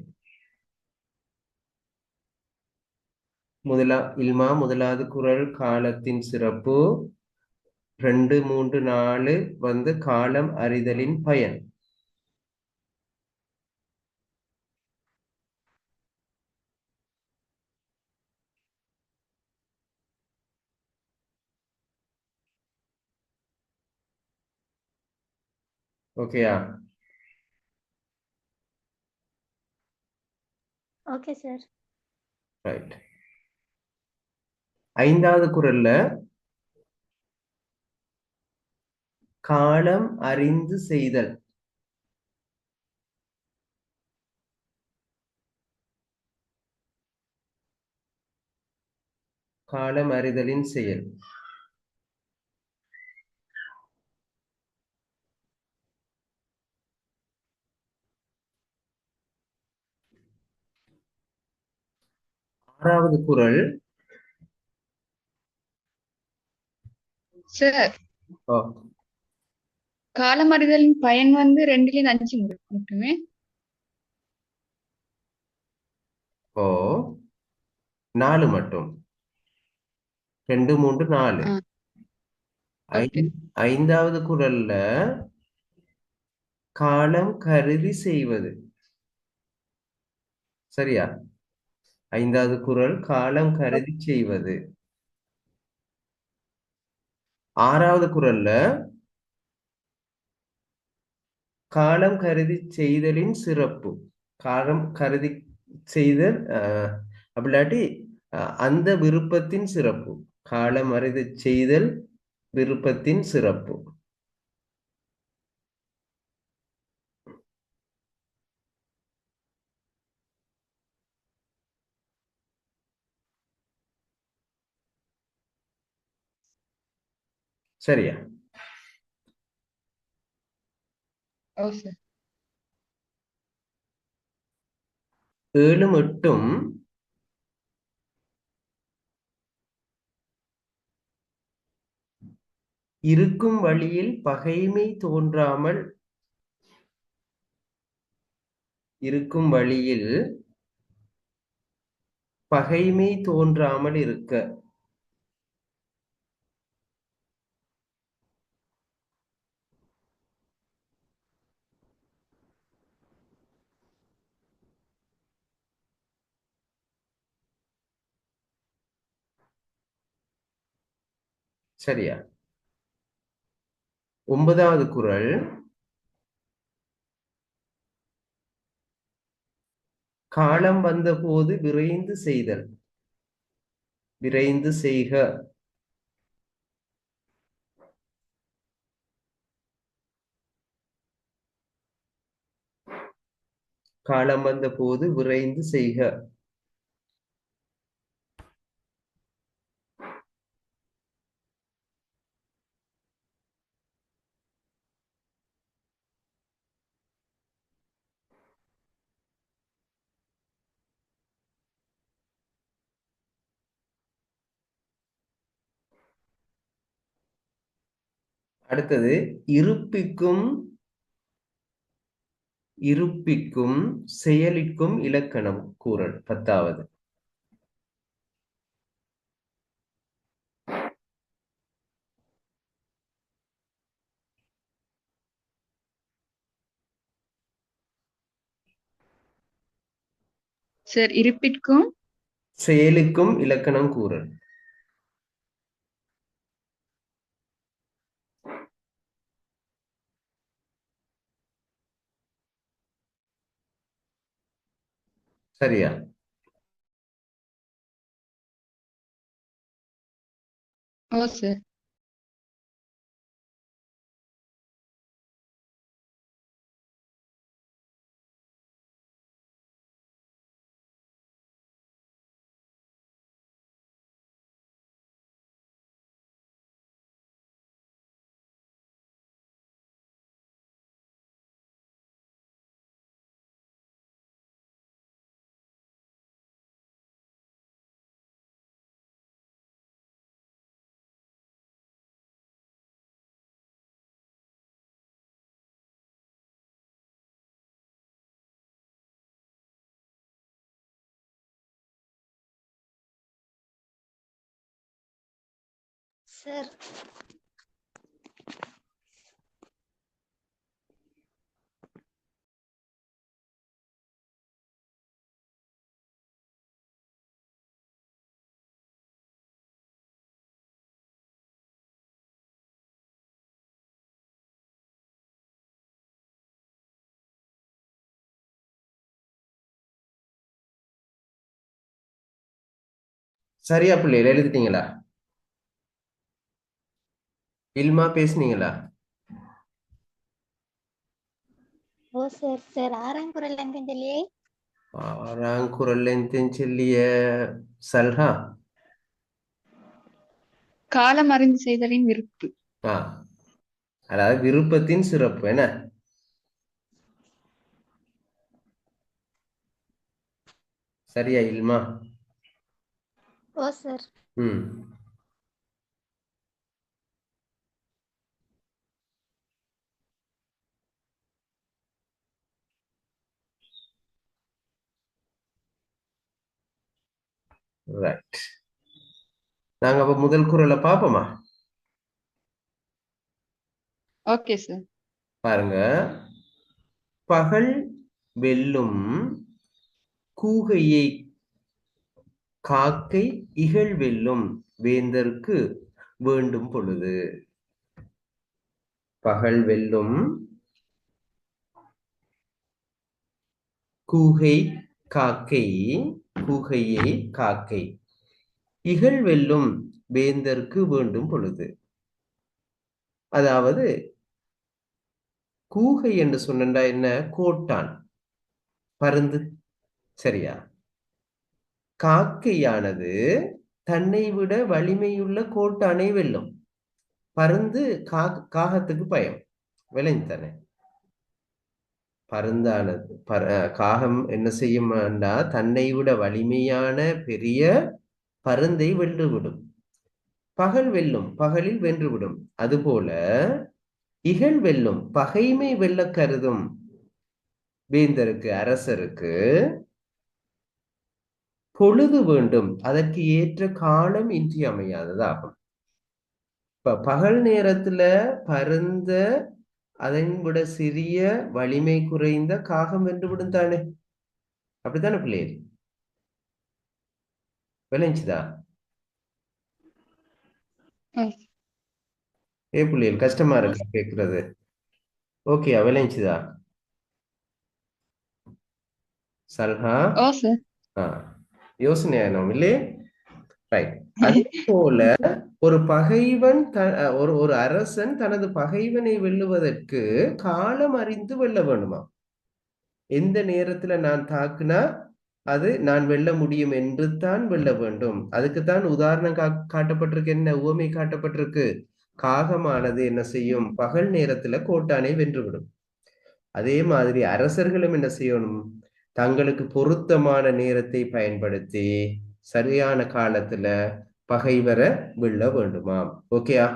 முதலாவது குறள் காலத்தின் சிறப்பு. 2 3 4 வந்து காலம் அறிதலின் பயன். ஓகேயா? Okay sir. ரைட். 5வது குறள்ல காலம் அறிந்து செய்தல். காலம் அறிதலின் செயல். ஆறாவது குறள். சார், ஓ, காலமறிதலின் பயன் வந்து 2ல 5 மட்டுமே. ஓ 4 மட்டும். 2 3 4. ஆ, ஓகே. 5வது குறள்ல காலம் கருதி செய்வது. சரியா? 5வது குறள் காலம் கருதி செய்வது. 6வது குறள்ல காலம் கருதி செய்தலின் சிறப்பு. காலம் கருதி செய்தல் அப்படிலாட்டி அந்த விருப்பத்தின் சிறப்பு. காலம் அறிந்து செய்தல் விருப்பத்தின் சிறப்பு. சரியா? ஓ சார். 7 8 இருக்கும் வழியில் பகைமை தோன்றாமல். இருக்கும் வழியில் பகைமை தோன்றாமல் இருக்க. சரியா? 9வது குறள் காலம் வந்தபோது விரைந்து செய்தல். விரைந்து செய்க. காலம் வந்தபோது விரைந்து செய்க. அடுத்தது இருப்பிக்கும் இருப்பிக்கும் செயலிக்கும் இலக்கணம் கூறல். 10வது. சார், இருப்பிற்கும் செயலுக்கும் இலக்கணம் கூறல். சரியா? ஓ சார். சார் சரியா பிள்ளைகள் எழுதிட்டீங்களா? இல்மா பேசுனீங்களா? ஓ சார் சார் ஆறாம் குரல் எங்க சொல்லியே ஆறாம் குரல்ல சொல்லிய சல்ஹா. காலம் அறிந்து செய்தலின் விருப்பு. ஆ, அதாவது விருப்பத்தின் சிறப்பு என்ன? சரியா இல்மா? ஓ சார் ம். ரைட். நாங்க அப்ப முதல் குரலை பார்ப்போமா? Okay sir. பாருங்க. பகல் வெல்லும் கூகையை காக்கை இகழ் வெல்லும் வேந்தர்க்கு வேண்டும் பொழுது. பகல் வெல்லும் கூகை காக்கை, கூகையை காக்கை இகழ் வெல்லும் வேந்தர்க்கு வேண்டும் பொழுது. அதாவது கூகை என்று சொன்னா என்ன? கோட்டான், பருந்து. சரியா? காக்கையானது தன்னை விட வலிமையுள்ள கோட்டானை வெல்லும். பருந்து காகத்துக்கு பயம். விளைஞ்சானே பருந்தானது காகம் என்ன செய்யும்டா, தன்னை விட வலிமையான பெரிய பருந்தை வென்றுவிடும். பகல் வெல்லும், பகலில் வென்றுவிடும். அதுபோல இகழ் வெல்லும், பகைமை வெல்ல கருதும் வேந்தருக்கு, அரசருக்கு பொழுது வேண்டும், அதற்கு ஏற்ற காலம் இன்றியமையாததாகும். இப்ப பகல் நேரத்துல பருந்த அதை விட சிறிய வலிமை குறைந்த காகம் வென்று விடும் தானே? அப்படித்தானே பிள்ளைகள்? விளைஞ்சுதா? பிள்ளைகள் கஷ்டமா இருக்கு கேட்கறது. ஓகே, விளைஞ்சுதா சல்ஹா? ஓ சார். யோசனை ஆனோம் இல்லையே? ரைட். அதே போல ஒரு பகைவன் ஒரு அரசன் தனது பகைவனை வெல்லுவதற்கு காலம் அறிந்து வெல்ல வேண்டுமா? எந்த நேரத்துல நான் தாக்குனா அது நான் வெல்ல முடியும் என்று தான் வெல்ல வேண்டும். அதுக்குத்தான் உதாரணம் காட்டப்பட்டிருக்கு. என்ன உவமை காட்டப்பட்டிருக்கு? காகமானது என்ன செய்யும்? பகல் நேரத்துல கோட்டானை வென்றுவிடும். அதே மாதிரி அரசர்களும் என்ன செய்யணும்? தங்களுக்கு பொருத்தமான நேரத்தை பயன்படுத்தி சரியான காலத்துல பகைவரை வெல்ல வேண்டுமாம். ஓகேயா?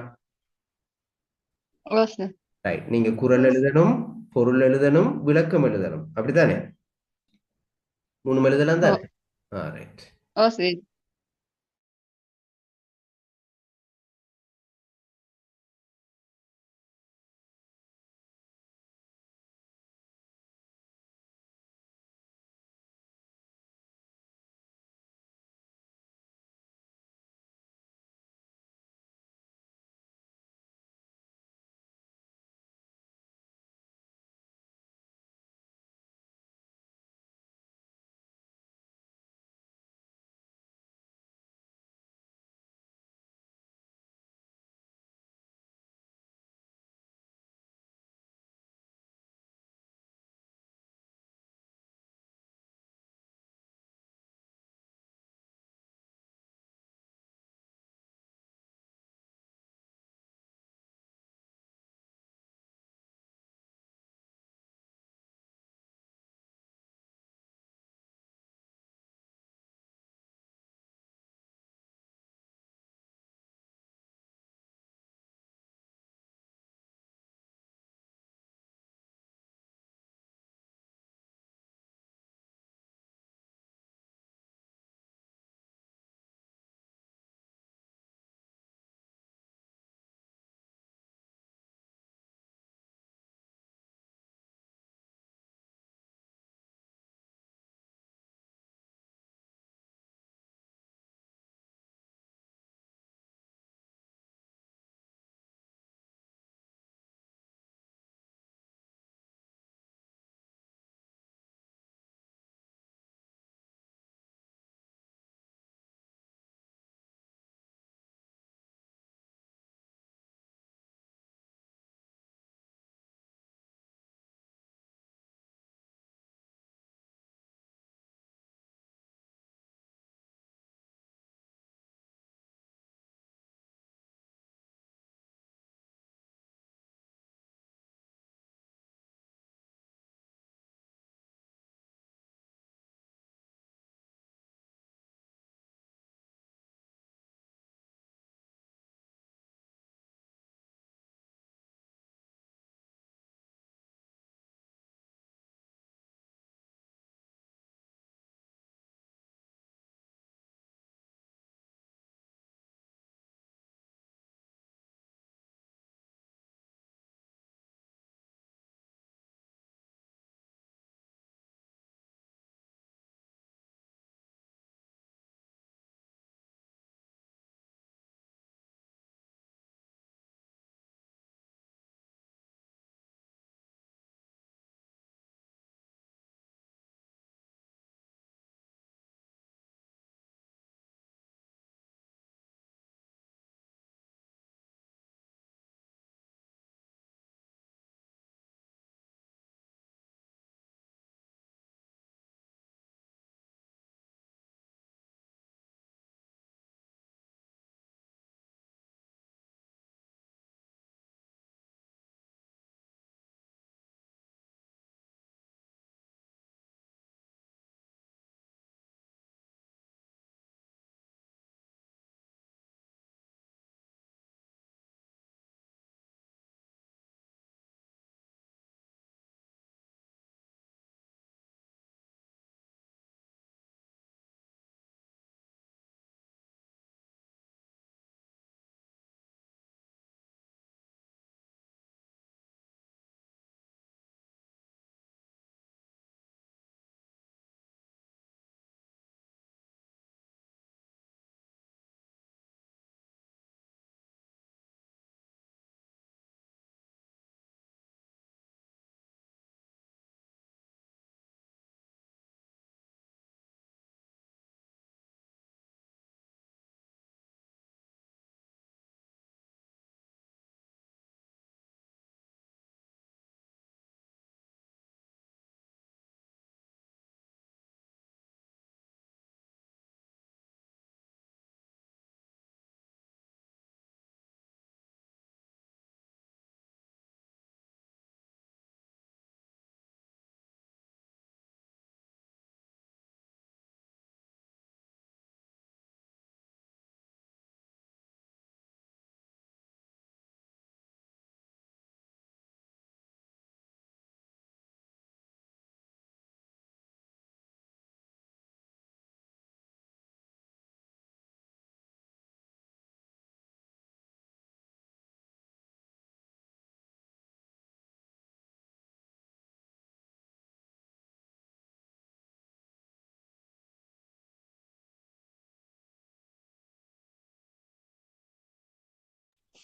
ஓ சார். ரைட். நீங்க குரல் எழுதணும், பொருள் எழுதணும், விளக்கம் எழுதணும். அப்படித்தானே? 3 எழுதலாம் தானே? ரைட். ஓ சார்.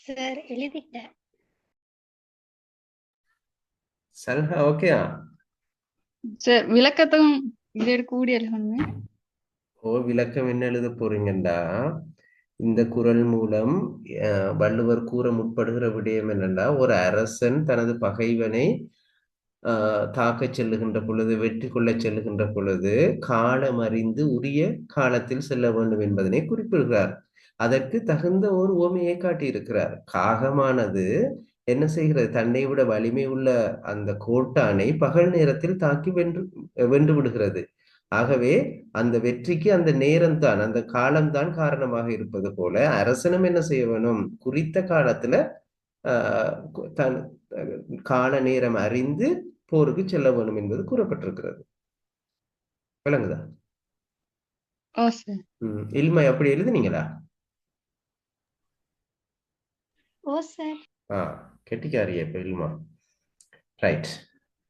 சார் எழுதிட்டேன். சல்ஹா ஓகேயா? சார் விளக்கத்தும் இது கூடி எழுதணுமே. விளக்கம் என்ன எழுத போறீங்கண்டா, இந்த குறள் மூலம் வள்ளுவர் கூற முற்படுகிற விடயம் என்னன்னா, ஒரு அரசன் தனது பகைவனை தாக்கச் செல்லுகின்ற பொழுது, வெற்றி கொள்ளச் செல்லுகின்ற பொழுது காலம் அறிந்து உரிய காலத்தில் செல்ல வேண்டும் என்பதனை குறிப்பிடுகிறார். அதற்கு தகுந்த ஒரு உவமையை காட்டியிருக்கிறார். காகமானது என்ன செய்கிறது? தன்னை விட வலிமை உள்ள அந்த கோட்டானை பகல் நேரத்தில் தாக்கி வென்று விடுகிறது. ஆகவே அந்த வெற்றிக்கு அந்த நேரம்தான், அந்த காலம்தான் காரணமாக இருப்பது போல அரசனும் என்ன செய்ய வேணும்? குறித்த காலத்துல தன் கால நேரம் அறிந்து போருக்கு செல்ல வேணும் என்பது கூறப்பட்டிருக்கிறது. விளங்குதா? ஓ சார். இல்மை அப்படி எழுதுனீங்களா? ஓ சார். கெட்டிக்காரியா இப்ப இல்மா. ரைட்.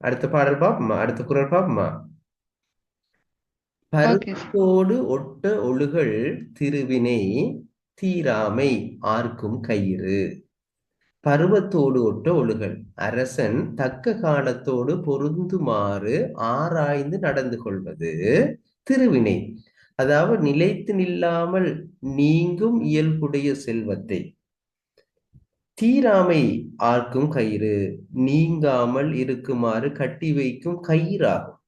அடுத்த பாடல் பாப்போமா? அடுத்த குறள் பாப்போமா? பருத்தோடு ஒட்ட ஒழுகல் திருவினை தீராமை ஆர்க்கும் கயிறு. பருவத்தோடு ஒட்ட ஒழுகல், அரசன் தக்க காலத்தோடு பொருந்துமாறு ஆராய்ந்து நடந்து கொள்வது திருவினை. அதாவது நிலைத்து நில்லாமல் நீங்கும் இயல்புடைய செல்வத்தை. தீராமை ஆர்க்கும் கயிறு, நீங்காமல் இருக்குமாறு கட்டி வைக்கும் கயிறாகும்.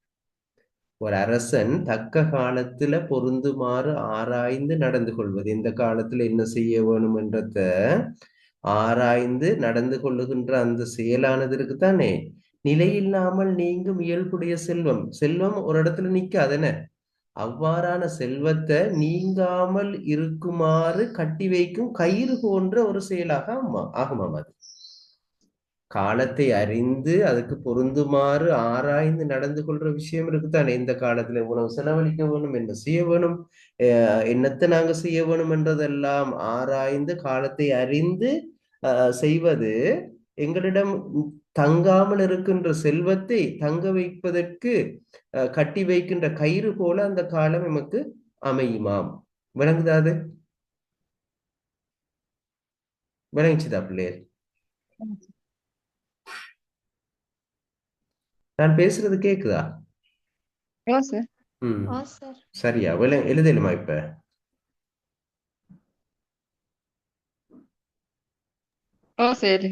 ஒரு அரசன் தக்க காலத்துல பொருந்துமாறு ஆராய்ந்து நடந்து கொள்வது, எந்த காலத்துல என்ன செய்ய வேணும் என்றத ஆராய்ந்து நடந்து கொள்ளுகின்ற அந்த செயலானது இருக்குதானே, நிலையில்லாமல் நீங்கும் இயல்புடைய செல்வம். செல்வம் ஒரு இடத்துல நிக்காதென, அவ்வாறான செல்வத்தை நீங்காமல் இருக்குமாறு கட்டி வைக்கும் கயிறு போன்ற ஒரு செயலாக ஆகுமாம். அது காலத்தை அறிந்து அதுக்கு பொருந்துமாறு ஆராய்ந்து நடந்து கொள்ற விஷயம் இருக்குதானே. இந்த காலத்துல உணவு செலவழிக்க வேணும், என்ன செய்ய வேணும், என்னத்தை நாங்க செய்ய வேணும் என்றதெல்லாம் ஆராய்ந்து காலத்தை அறிந்து செய்வது எங்களிடம் தங்காமல் இருக்கின்ற செல்வத்தை தங்க வைப்பதற்கு கட்டி வைக்கின்ற கயிறு போல அந்த காலம் நமக்கு அமையுமாம். விளங்குதாது? விளங்கிச்சுதா பிள்ளையர்? நான் பேசுறது கேக்குதா? சரியா? எழுதலுமா இப்ப? சரி.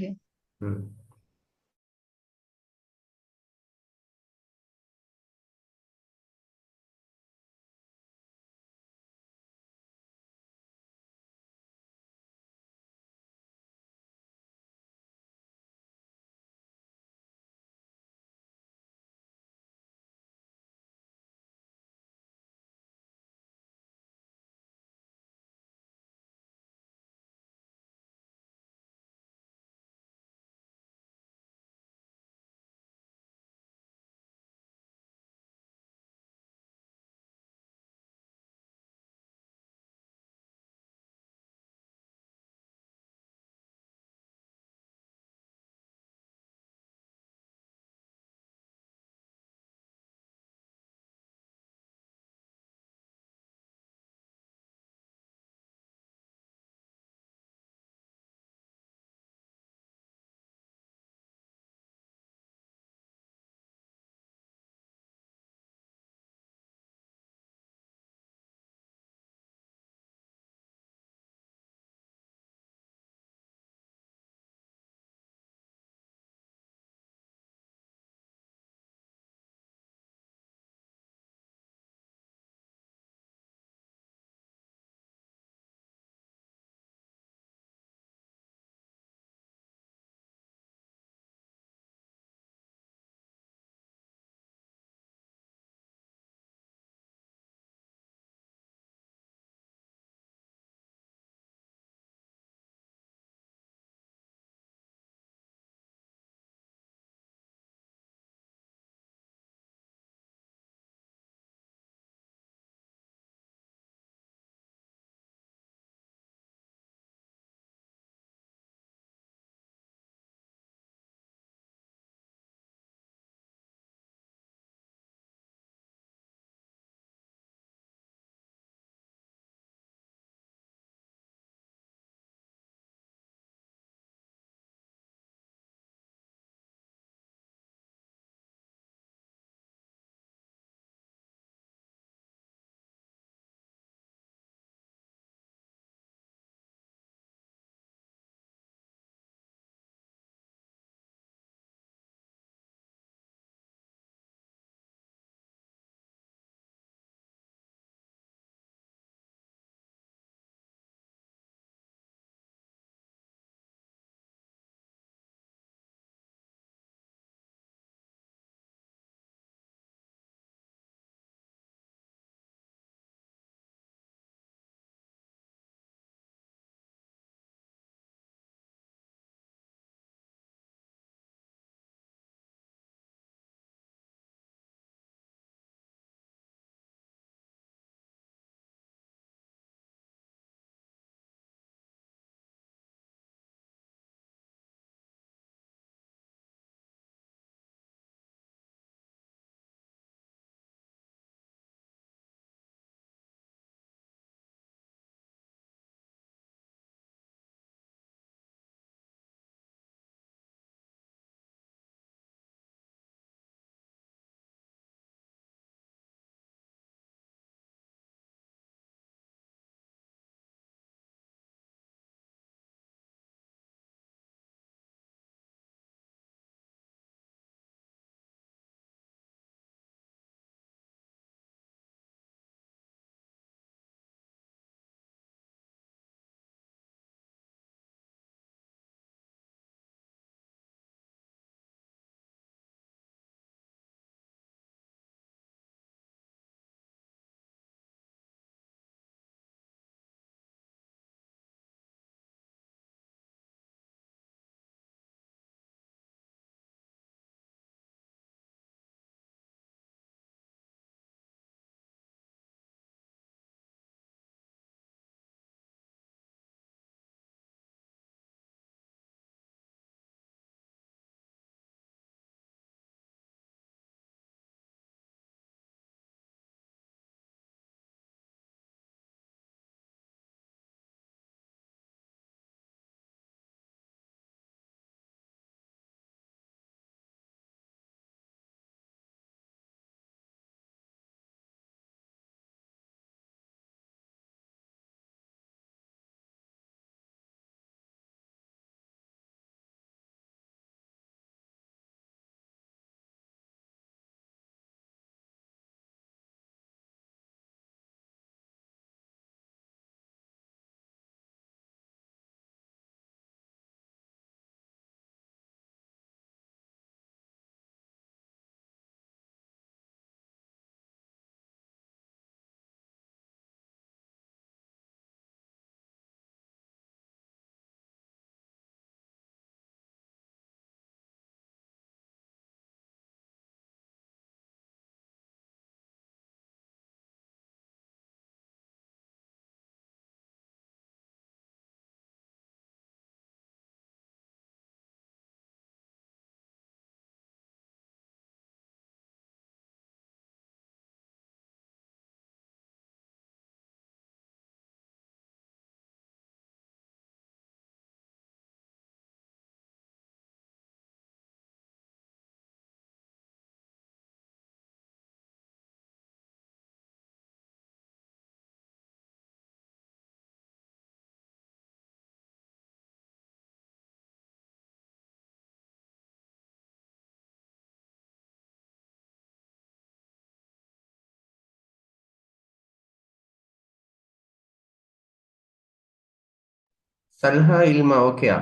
தல்ஹா இல்மா ஓகேயா?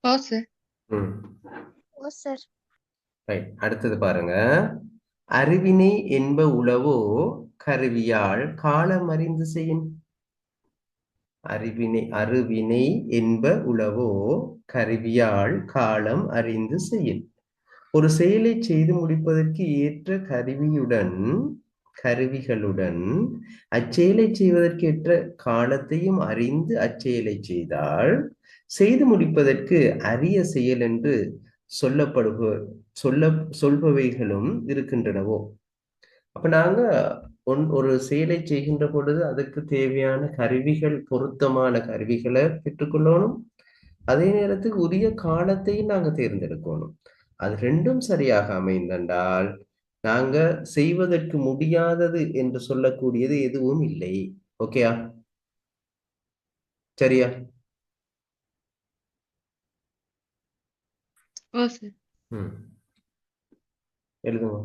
ஓ சார். ம் ஓ சார். ரைட். அடுத்தது பாருங்க. அறிவினை என்ப உளவோ கருவியால் காலம் அறிந்து செய்யின். அருவினை என்ப உளவோ கருவியால் காலம் அறிந்து செய்யின். ஒரு செயலை செய்து முடிப்பதற்கு ஏற்ற கருவிகளுடன் அச்செயலை செய்வதற்கு ஏற்ற காலத்தையும் அறிந்து அச்செயலை செய்தால் செய்து முடிப்பதற்கு அரிய செயல் என்று சொல்பவைகளும் இருக்கின்றனவோ. அப்ப நாங்க ஒரு செயலை செய்கின்ற பொழுது அதுக்கு தேவையான கருவிகள், பொருத்தமான கருவிகளை பெற்றுக்கொள்ளணும். அதே நேரத்துக்கு உரிய காலத்தையும் நாங்க தேர்ந்தெடுக்கணும். அது ரெண்டும் சரியாக அமைந்தென்றால் நாங்க செய்வதற்கு முடியாதது என்று சொல்லக்கூடியது எதுவும் இல்லை. ஓகேயா? சரியா? ஓ சார். ம் எழுதுங்க.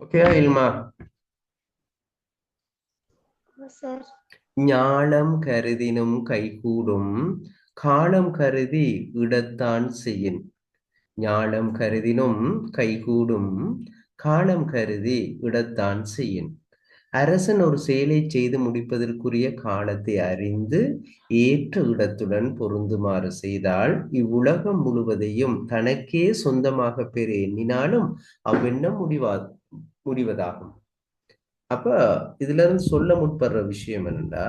ஓகே இல்மா. ஓ சார். ஞாலம் கருதினும் கைகூடும் காலம் கருதி இடத்தான் செய்யின். ஞாலம் கருதினும் கைகூடும் காலம் கருதி இடத்தான் செய்யின். அரசன் ஒரு செயலை செய்து முடிப்பதற்குரிய காலத்தை அறிந்து ஏற்ற இடத்துடன் பொருந்துமாறு செய்தால் இவ்வுலகம் முழுவதையும் தனக்கே சொந்தமாக பெற எண்ணினாலும் அவ்வெண்ணம் முடிவதாகும். அப்ப இதுல இருந்து சொல்ல முற்படுற விஷயம் என்னன்னா,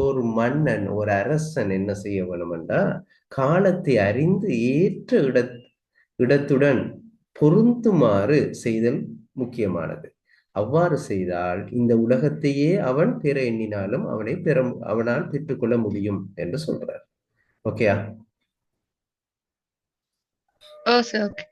ஒரு மன்னன் ஒரு அரசன் என்ன செய்ய வேணும்னா காலத்தை அறிந்து ஏற்ற இடத்துடன் பொருந்துமாறு செய்தல் முக்கியமானது. அவ்வாறு செய்தால் இந்த உலகத்தையே அவன் பெற எண்ணினாலும் அவனால் பெற்றுக்கொள்ள முடியும் என்று சொல்றார். ஓகேயா? ஓ சார் ஓகே.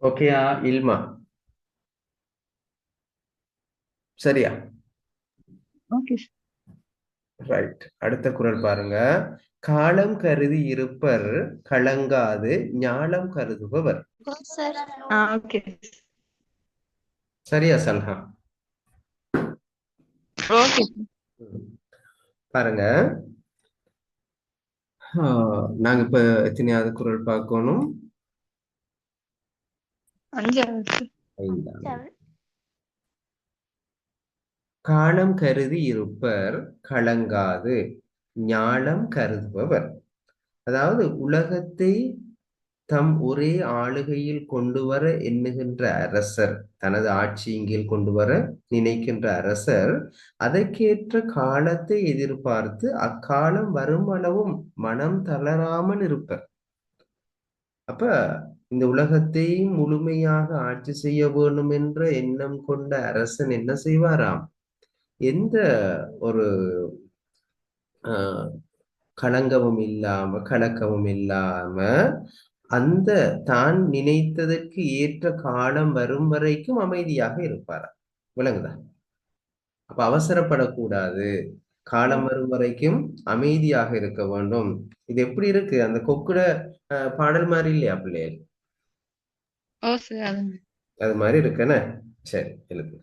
ஓகேயா இல்மா? சரியா? Okay, sir. ரைட். அடுத்த குறள் பாருங்க. காலம் கருதி இருப்பர் கலங்காது ஞாலம் கருதுபவர். ஓ சார். Okay. சரியா சல்ஹா? Okay. பாருங்க. நாங்க இப்ப எத்தனையாவது குறள் பார்க்கணும்? அஞ்சாவது. ஐந்தாம். காலம் கருதி இருப்பர் கலங்காது ஞாலம் கருதுபவர். அதாவது உலகத்தை தம் ஒரே ஆளுகையில் கொண்டு வர எண்ணுகின்ற அரசர், தனது ஆட்சியின் கீழ் கொண்டு வர நினைக்கின்ற அரசர் அதற்கேற்ற காலத்தை எதிர்பார்த்து அக்காலம் வரும் அளவும் மனம் தளராமல் இருப்பர். அப்ப இந்த உலகத்தை முழுமையாக ஆட்சி செய்ய வேண்டும் என்ற எண்ணம் கொண்ட அரசன் என்ன செய்வாராம்? எந்த ஒரு களங்கமும் இல்லாம கலக்கமும் இல்லாம அந்த தான் நினைத்ததற்கு ஏற்ற காலம் வரும் வரைக்கும் அமைதியாக இருப்பாரா? விளங்குதா? அப்ப அவசரப்படக்கூடாது, காலம் வரும் வரைக்கும் அமைதியாக இருக்க வேண்டும். இது எப்படி இருக்கு? அந்த கொக்குட பாடல் மாதிரி இல்லையா பிள்ளைகள்? Oh, sir. அது மாதிரி இருக்குன்னு. சரி, எழுது.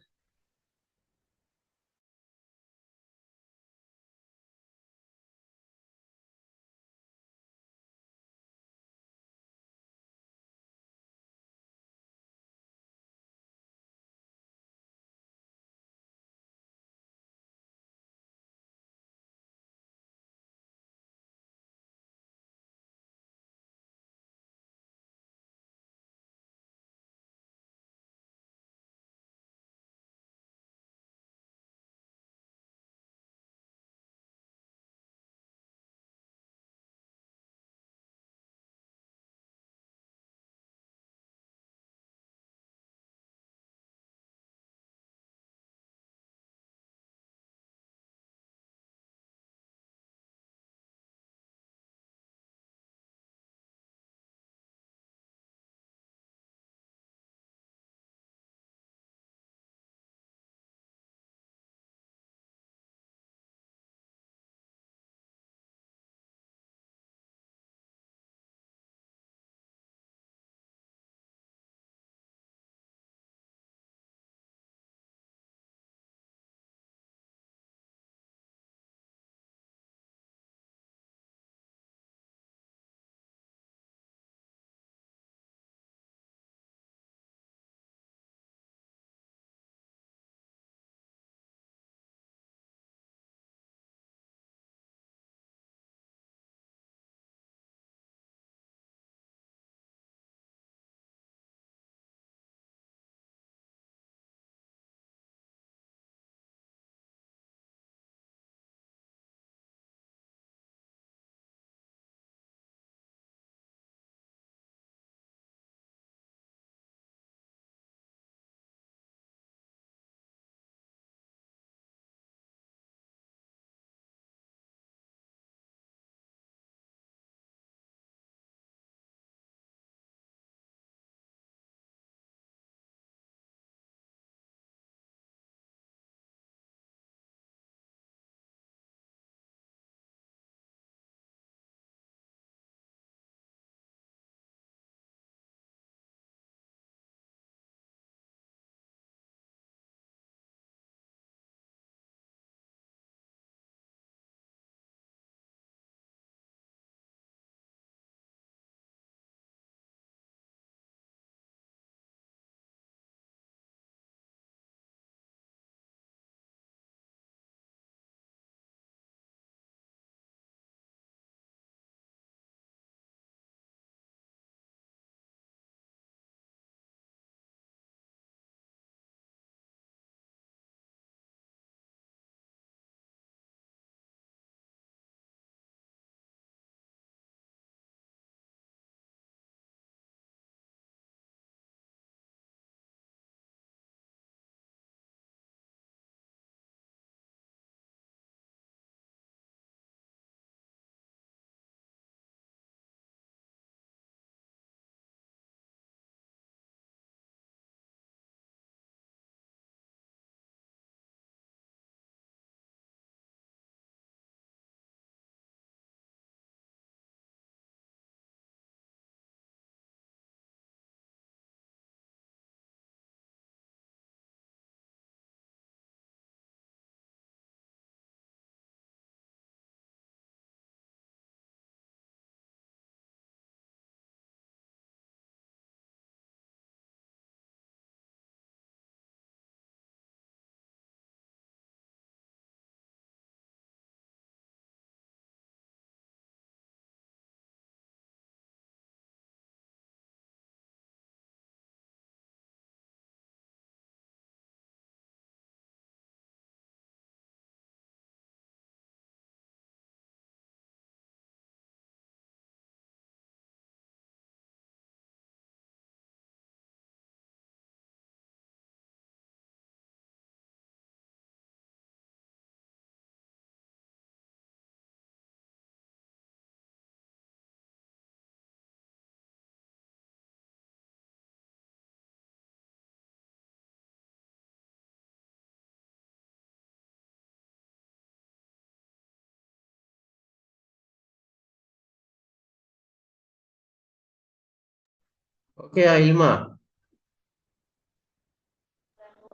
ஓகே இல்மா?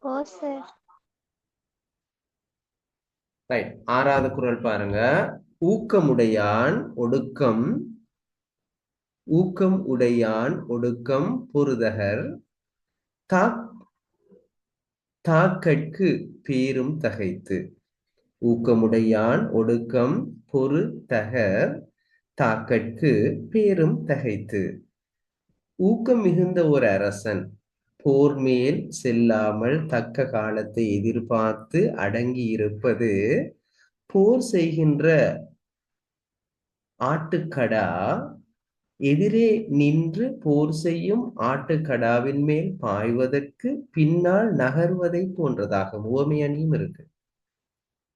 ஓ சார். ரைட். 6வது குறள் பாருங்க. ஊக்கமுடையான் ஒடுக்கம் ஒடுக்கம் பொருதகர் தாக்கட்கு பேரும் தகைத்து. ஊக்கமுடையான் ஒடுக்கம் பொருதகர் தாக்கட்கு பேரும் தகைத்து. ஊக்கம் மிகுந்த ஒரு அரசன் போர் மேல் செல்லாமல் தக்க காலத்தை எதிர்பார்த்து அடங்கி இருப்பது போர் செய்கின்ற ஆட்டுக்கடா எதிரே நின்று போர் செய்யும் ஆட்டுக்கடாவின் மேல் பாய்வதற்கு பின்னால் நகர்வதை போன்றதாகும். உவமை அணியும் இருக்கு.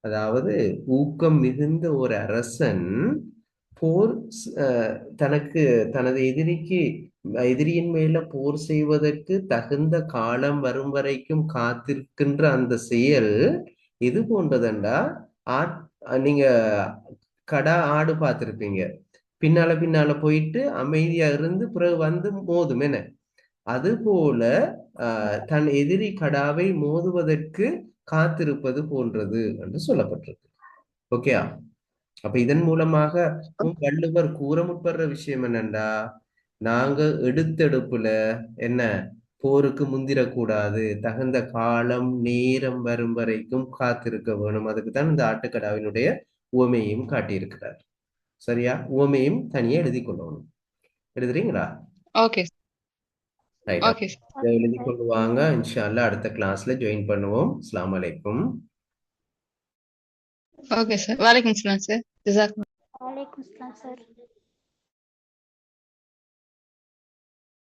அதாவது ஊக்கம் மிகுந்த ஒரு அரசன் போர் தனது எதிரியின் மேல போர் செய்வதற்கு தகுந்த காலம் வரும் வரைக்கும் காத்திருக்கின்ற அந்த செயல் எது போன்றதுண்டா, நீங்க ஆடு பார்த்திருப்பீங்க. பின்னால போயிட்டு அமைதியா இருந்து பிறகு வந்து மோதும் என்ன, அது போல தன் எதிரி கடாவை மோதுவதற்கு காத்திருப்பது போன்றது என்று சொல்லப்பட்டிருக்கு. ஓகேயா? அப்ப இதன் மூலமாக வள்ளுவர் கூற முற்படுற விஷயம் என்னண்டா, நாங்க எடுத்தெடுப்புல என்ன போருக்கு முந்திரக்கூடாது, தகுந்த காலம் நேரம் வரும் வரைக்கும் காத்திருக்க வேணும். அதுக்குதான் இந்த ஆட்டுக்கடாவினுடைய உவமையும் காட்டியிருக்கிறார். சரியா? உவமையும் தனியா எழுதி கொள்ளணும். எழுதுறீங்களா? Okay right. ஓகே இதை எழுதி கொண்டு வாங்க. இன்ஷா அல்லாஹ் அடுத்த கிளாஸ்ல ஜாயின் பண்ணுவோம். அஸ்ஸலாமு அலைக்கும். Okay sir. வலைக்கும் சலாம் சார். ஜஸாக் வலைக்கும் அஸ்ஸலாம் சார்.